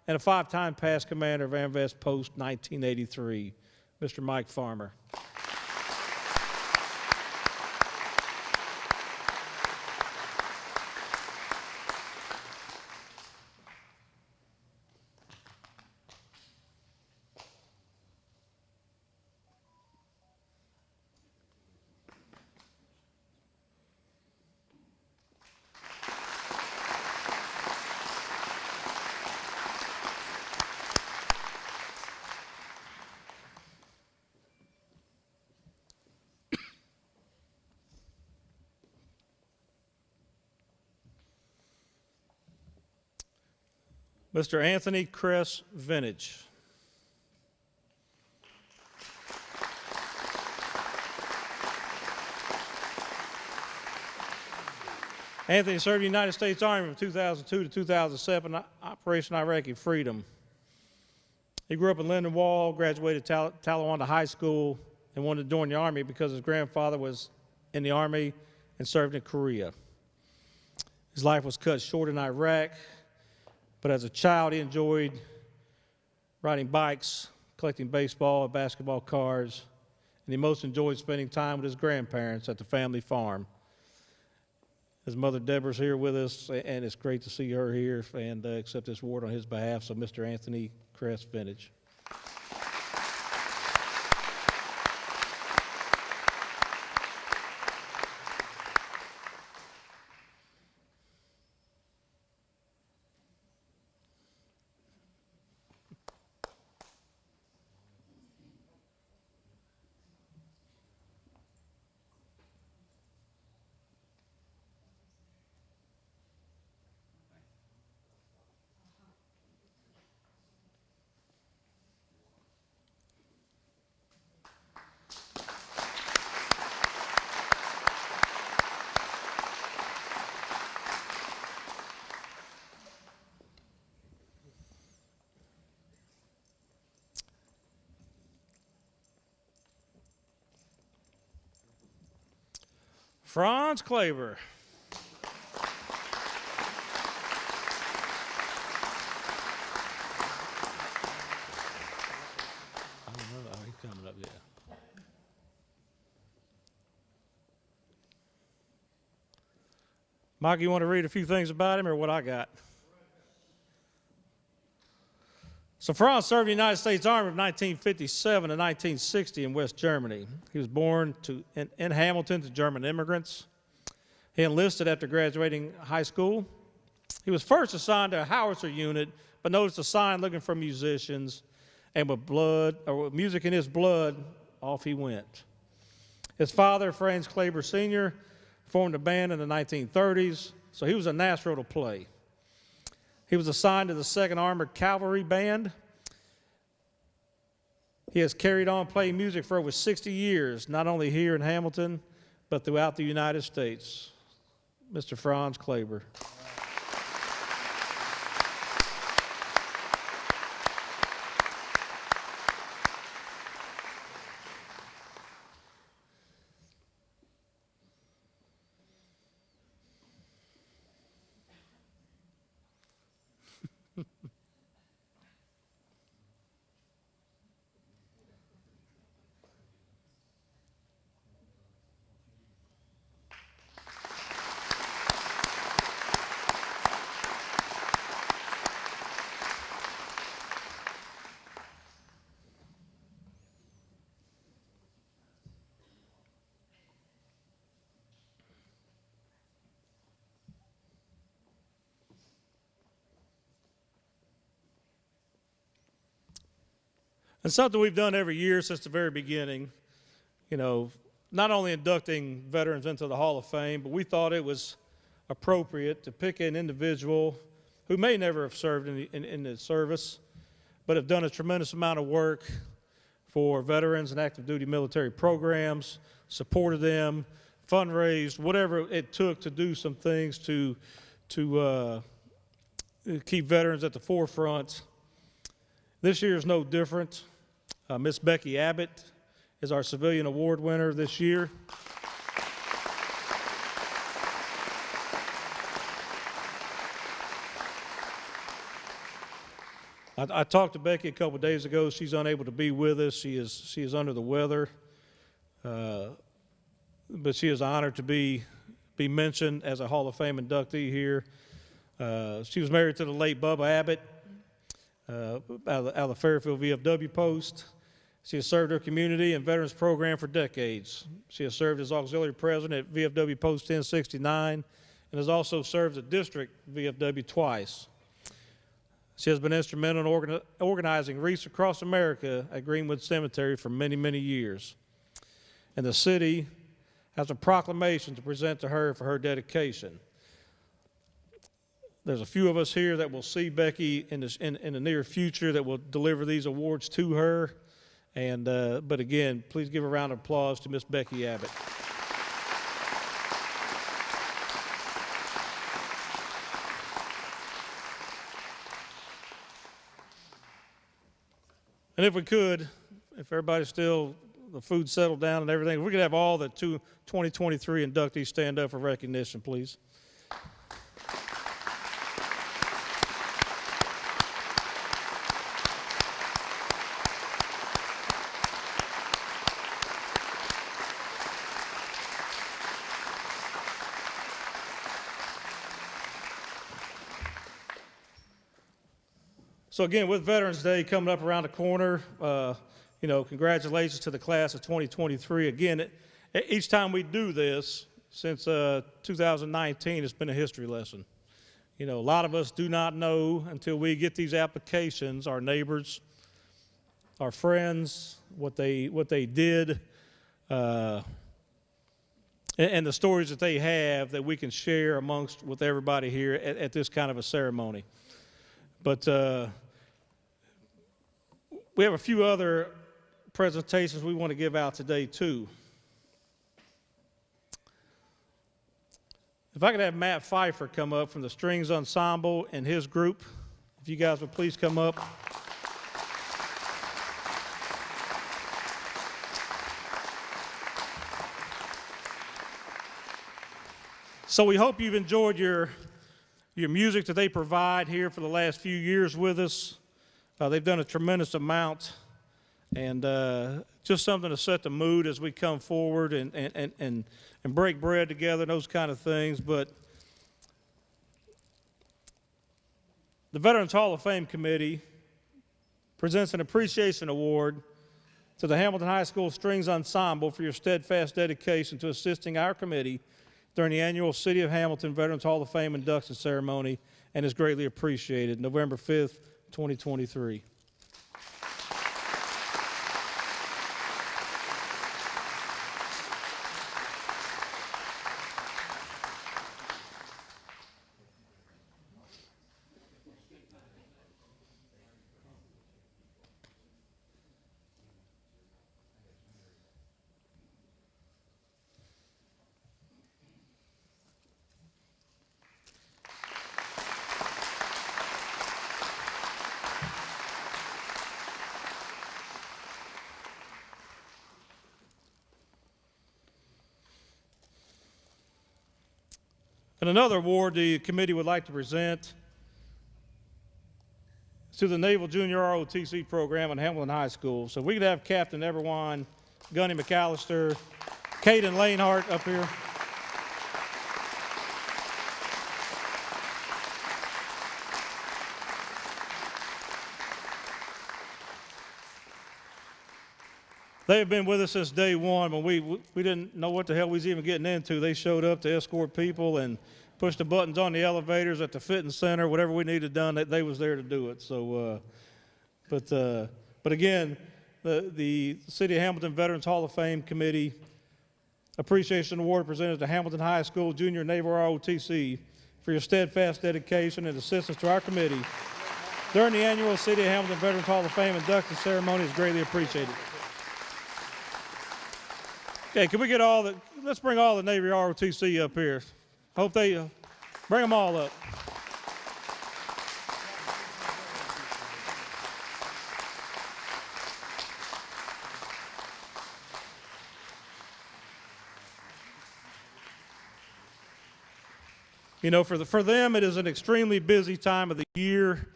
and a 5-time past commander of AMVEST Post 1983. Mr. Mike Farmer. Mr. Anthony Cress Vintage. Anthony served in the United States Army from 2002 to 2007, Operation Iraqi Freedom. He grew up in Lindenwold, graduated Talawanda High School, and wanted to join the Army because his grandfather was in the Army and served in Korea. His life was cut short in Iraq, but as a child he enjoyed riding bikes, collecting baseball and basketball cards, and he most enjoyed spending time with his grandparents at the family farm. His mother Deborah's here with us, and it's great to see her here and accept this award on his behalf. So Mr. Anthony Cress Vintage. Franz Klaber. I don't know. He's coming up, yeah. Mike, you want to read a few things about him or what I got? So Franz served in the United States Army from 1957 to 1960 in West Germany. He was born in Hamilton to German immigrants. He enlisted after graduating high school. He was first assigned to a howitzer unit, but noticed a sign looking for musicians, and with music in his blood, off he went. His father, Franz Kleber Sr., formed a band in the 1930s, so he was a natural to play. He was assigned to the 2nd Armored Cavalry Band. He has carried on playing music for over 60 years, not only here in Hamilton, but throughout the United States. Mr. Franz Kleber. And something we've done every year since the very beginning, not only inducting veterans into the Hall of Fame, but we thought it was appropriate to pick an individual who may never have served in the service, but have done a tremendous amount of work for veterans and active duty military programs, supported them, fundraised, whatever it took to do some things to keep veterans at the forefront. This year is no different. Miss Becky Abbott is our civilian award winner this year. I talked to Becky a couple of days ago. She's unable to be with us. She is under the weather, but she is honored to be mentioned as a Hall of Fame inductee here. She was married to the late Bubba Abbott out of the Fairfield VFW post. She has served her community and veterans program for decades. She has served as auxiliary president at VFW Post 1069 and has also served as district VFW twice. She has been instrumental in organizing wreaths across America at Greenwood Cemetery for many, many years. And the city has a proclamation to present to her for her dedication. There's a few of us here that will see Becky in the near future that will deliver these awards to her. But again, please give a round of applause to Miss Becky Abbott. And if we could, if everybody's still, the food settled down and everything, if we could have all the 2023 inductees stand up for recognition, please. So again, with Veterans Day coming up around the corner, congratulations to the class of 2023. Again, each time we do this, since 2019, it's been a history lesson. A lot of us do not know until we get these applications, our neighbors, our friends, what they did, and the stories that they have that we can share with everybody here at this kind of a ceremony. But we have a few other presentations we want to give out today, too. If I could have Matt Pfeiffer come up from the Strings Ensemble and his group, if you guys would please come up. So we hope you've enjoyed your music that they provide here for the last few years with us. They've done a tremendous amount, and just something to set the mood as we come forward and break bread together and those kind of things. But The Veterans Hall of Fame Committee presents an appreciation award to the Hamilton High School Strings Ensemble for your steadfast dedication to assisting our committee during the annual City of Hamilton Veterans Hall of Fame induction ceremony, and is greatly appreciated. November 5th, 2023. And another award the committee would like to present is to the Naval Junior ROTC program at Hamilton High School. So we could have Captain Everwan, Gunny McAllister, Caden Lanehart up here. They have been with us since day one. When we didn't know what the hell we was even getting into, they showed up to escort people and push the buttons on the elevators at the fitting center, whatever we needed done, they was there to do it. So, but again, the City of Hamilton Veterans Hall of Fame Committee Appreciation Award presented to Hamilton High School Junior Naval ROTC for your steadfast dedication and assistance to our committee during the annual City of Hamilton Veterans Hall of Fame induction ceremony is greatly appreciated. Okay, can we get let's bring all the Navy ROTC up here. Hope they bring them all up. You know, for them, it is an extremely busy time of the year.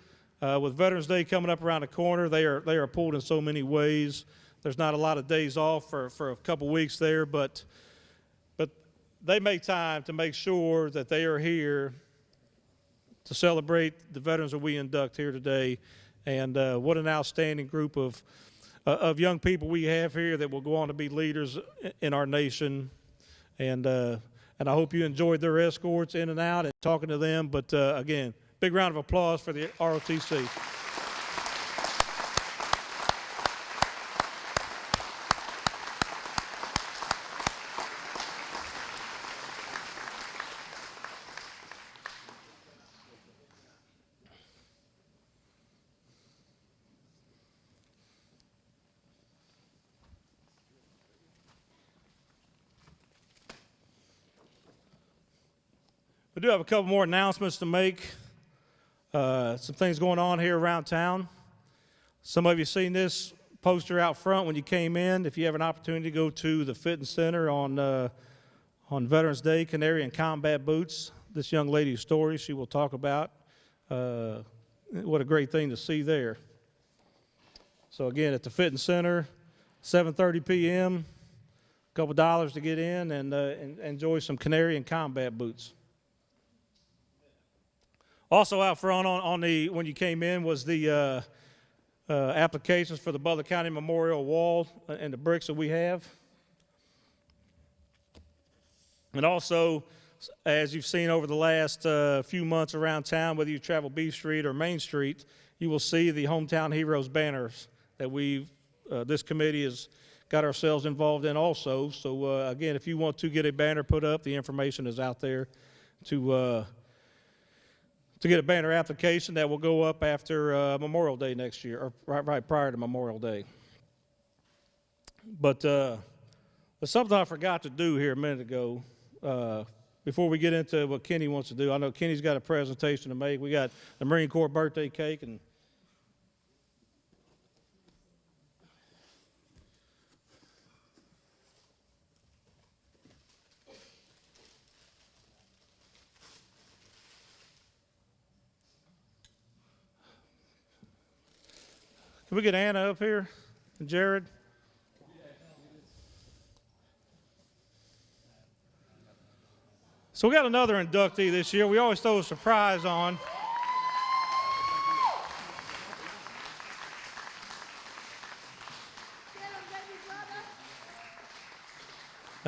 With Veterans Day coming up around the corner, they are pulled in so many ways. There's not a lot of days off for a couple weeks there, but they make time to make sure that they are here to celebrate the veterans that we induct here today. And what an outstanding group of young people we have here that will go on to be leaders in our nation. And I hope you enjoyed their escorts in and out and talking to them. But again, big round of applause for the ROTC. We do have a couple more announcements to make. Some things going on here around town. Some of you seen this poster out front when you came in. If you have an opportunity to go to the fitness center on Veterans Day, Canary and Combat Boots, this young lady's story she will talk about. What a great thing to see there. So again, at the fitness center, 7:30 p.m., a couple dollars to get in and enjoy some Canary and Combat Boots. Also out front when you came in was the applications for the Butler County Memorial Wall and the bricks that we have. And also, as you've seen over the last few months around town, whether you travel B Street or Main Street, you will see the Hometown Heroes banners that this committee has got ourselves involved in also. So again, if you want to get a banner put up, the information is out there to get a banner application that will go up after Memorial Day next year, or right prior to Memorial Day. But there's something I forgot to do here a minute ago before we get into what Kenny wants to do. I know Kenny's got a presentation to make. We got the Marine Corps birthday cake and can we get Anna up here and Jared? So we got another inductee this year. We always throw a surprise on.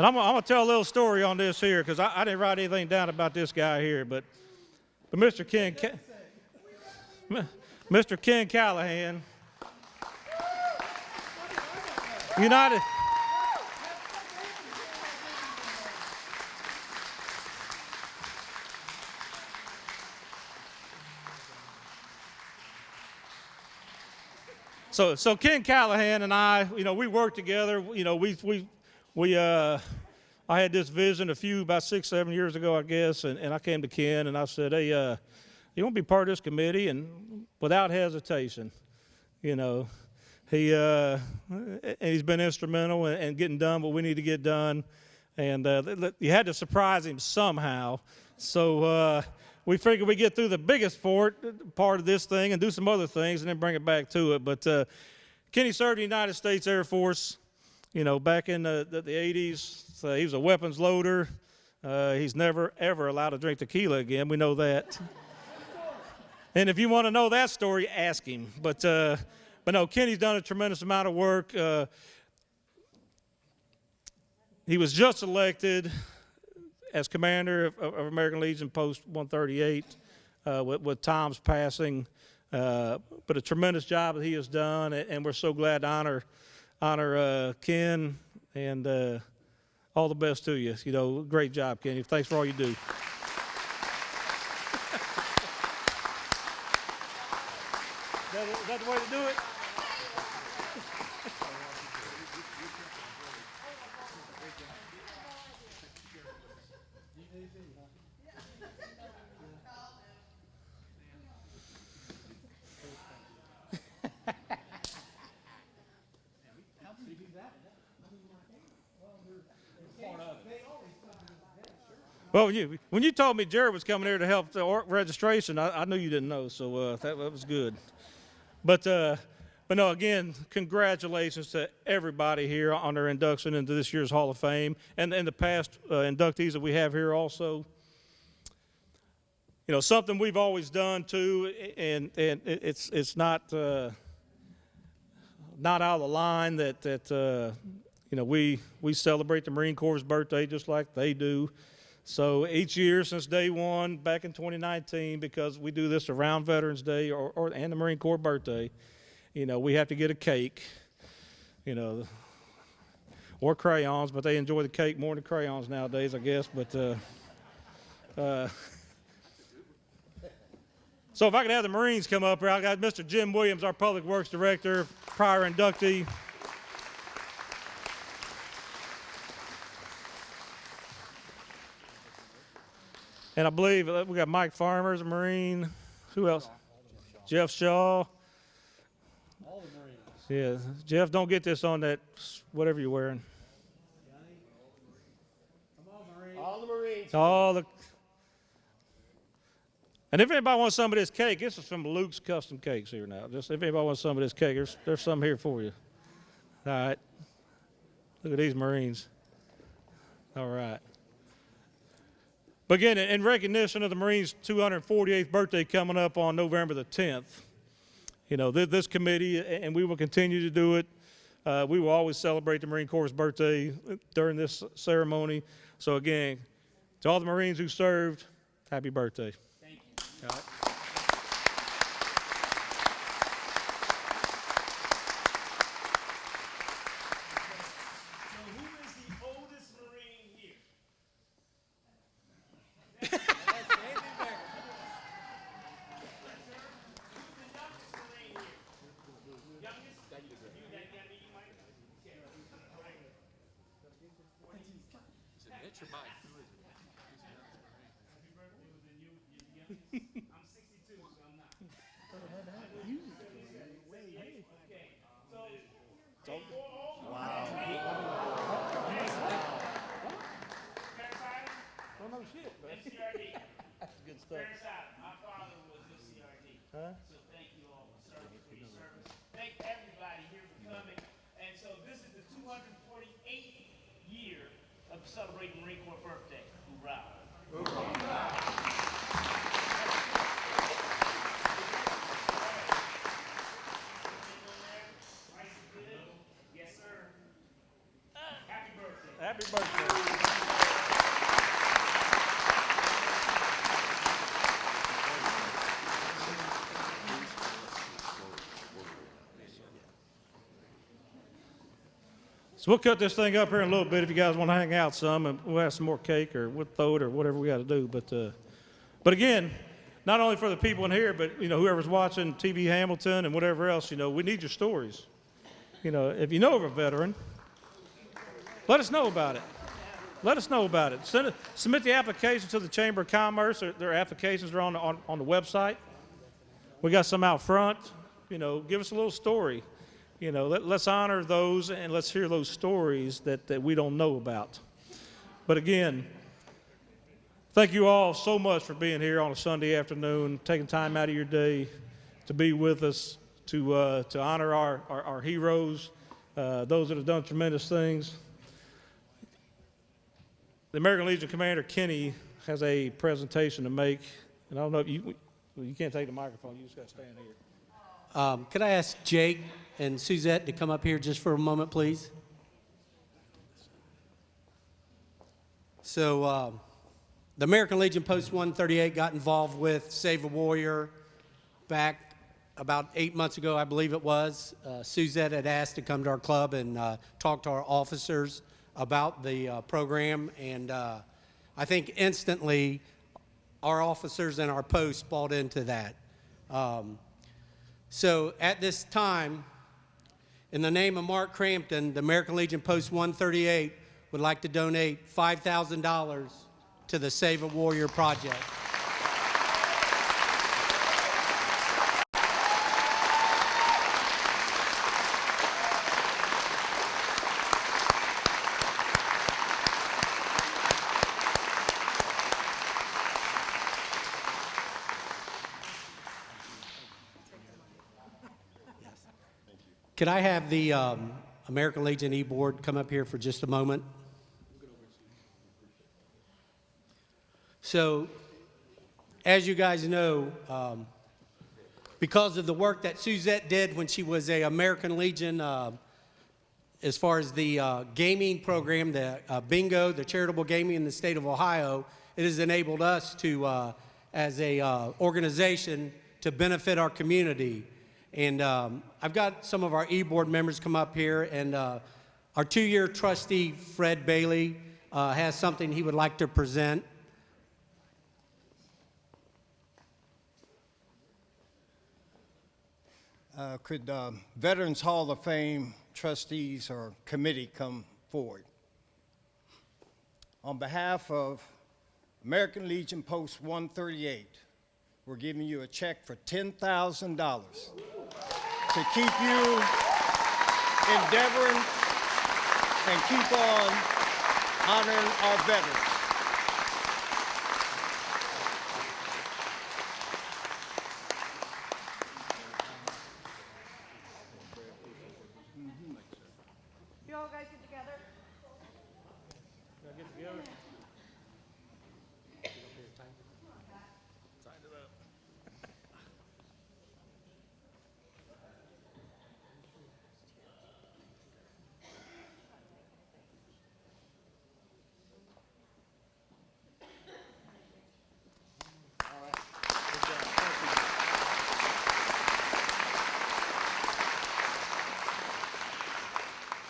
And I'm going to tell a little story on this here because I didn't write anything down about this guy here, but Mr. Ken Callahan, United. So Ken Callahan and I, we worked together. I had this vision about 6, 7 years ago, I guess, and I came to Ken and I said, hey, you want to be part of this committee? And without hesitation, and he's been instrumental in getting done what we need to get done. And you had to surprise him somehow. So we figured we'd get through the biggest part of this thing and do some other things and then bring it back to it. But Kenny served in the United States Air Force, back in the 80s. So he was a weapons loader. He's never, ever allowed to drink tequila again. We know that. And if you want to know that story, ask him. But no, Kenny's done a tremendous amount of work. He was just elected as commander of American Legion Post 138 with Tom's passing. But a tremendous job that he has done, and we're so glad to honor Ken, and all the best to you. Great job, Kenny. Thanks for all you do. Is that the way to do it? Well, when you told me Jared was coming here to help the registration, I knew you didn't know, so that was good. But no, again, congratulations to everybody here on their induction into this year's Hall of Fame, and the past inductees that we have here also. Something we've always done too, and it's not out of the line that we celebrate the Marine Corps' birthday just like they do. So each year since day one, back in 2019, because we do this around Veterans Day and the Marine Corps birthday, we have to get a cake, or crayons, but they enjoy the cake more than crayons nowadays, I guess. But so if I could have the Marines come up here, I got Mr. Jim Williams, our Public Works Director, prior inductee. And I believe we got Mike Farmer as a Marine. Who else? Jeff Shaw. All the Marines. Yeah, Jeff, don't get this on that whatever you're wearing. Come on, Marines. All the Marines. And if anybody wants some of this cake, this is from Luke's Custom Cakes here now. Just if anybody wants some of this cake, there's some here for you. All right. Look at these Marines. All right. But again, in recognition of the Marines' 248th birthday coming up on November the 10th, this committee, and we will continue to do it, we will always celebrate the Marine Corps' birthday during this ceremony. So again, to all the Marines who served, happy birthday. Thank you. All right. My father was in CRD. So thank you all for your service. Thank everybody here for coming. And so this is the 248th year of celebrating Marine Corps birthday. Hoorah. Yes, sir. Happy birthday. Happy Happy birthday. So we'll cut this thing up here in a little bit if you guys want to hang out some, and we'll have some more cake, or we'll throw it, or whatever we got to do. But again, not only for the people in here, but whoever's watching TV Hamilton and whatever else, we need your stories. If you know of a veteran, let us know about it. Let us know about it. Submit the application to the Chamber of Commerce. Their applications are on the website. We got some out front. Give us a little story. Let's honor those, and let's hear those stories that we don't know about. But again, thank you all so much for being here on a Sunday afternoon, taking time out of your day to be with us, to honor our heroes, those that have done tremendous things. The American Legion Commander, Kenny, has a presentation to make. And I don't know if you can't take the microphone. You just got to stand here. Could I ask Jake and Suzette to come up here just for a moment, please? So the American Legion Post 138 got involved with Save a Warrior back about 8 months ago, I believe it was. Suzette had asked to come to our club and talk to our officers about the program, and I think instantly our officers and our post bought into that. So at this time, in the name of Mark Crampton, the American Legion Post 138 would like to donate $5,000 to the Save a Warrior Project. Could I have the American Legion E-Board come up here for just a moment? So, as you guys know, because of the work that Suzette did when she was a American Legion, as far as the gaming program, the bingo, the charitable gaming in the state of Ohio, it has enabled us to, as a organization, to benefit our community. And I've got some of our E-Board members come up here, and our 2-year trustee, Fred Bailey, has something he would like to present. Could Veterans Hall of Fame trustees or committee come forward? On behalf of American Legion Post 138, we're giving you a check for $10,000 to keep you endeavoring and keep on honoring our veterans. You all guys get together? Get together.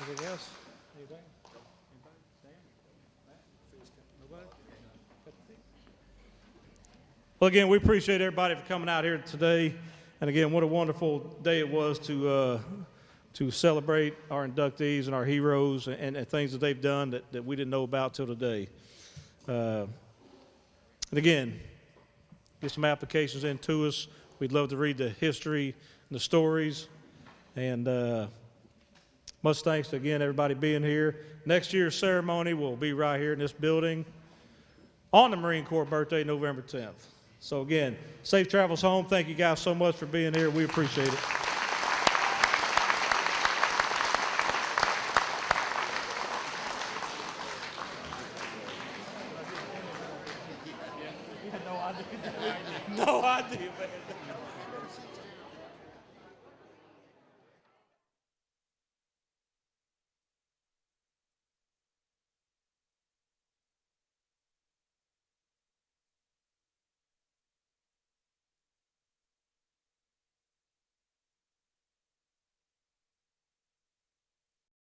Anything else? Anything? Anybody? Dan? Matt? Nobody? Well, again, we appreciate everybody for coming out here today. And again, what a wonderful day it was to celebrate our inductees and our heroes and things that they've done that we didn't know about till today. And again, get some applications in to us. We'd love to read the history and the stories. And much thanks to, again, everybody being here. Next year's ceremony will be right here in this building on the Marine Corps birthday, November 10th. So again, safe travels home. Thank you guys so much for being here. We appreciate it. No idea, man.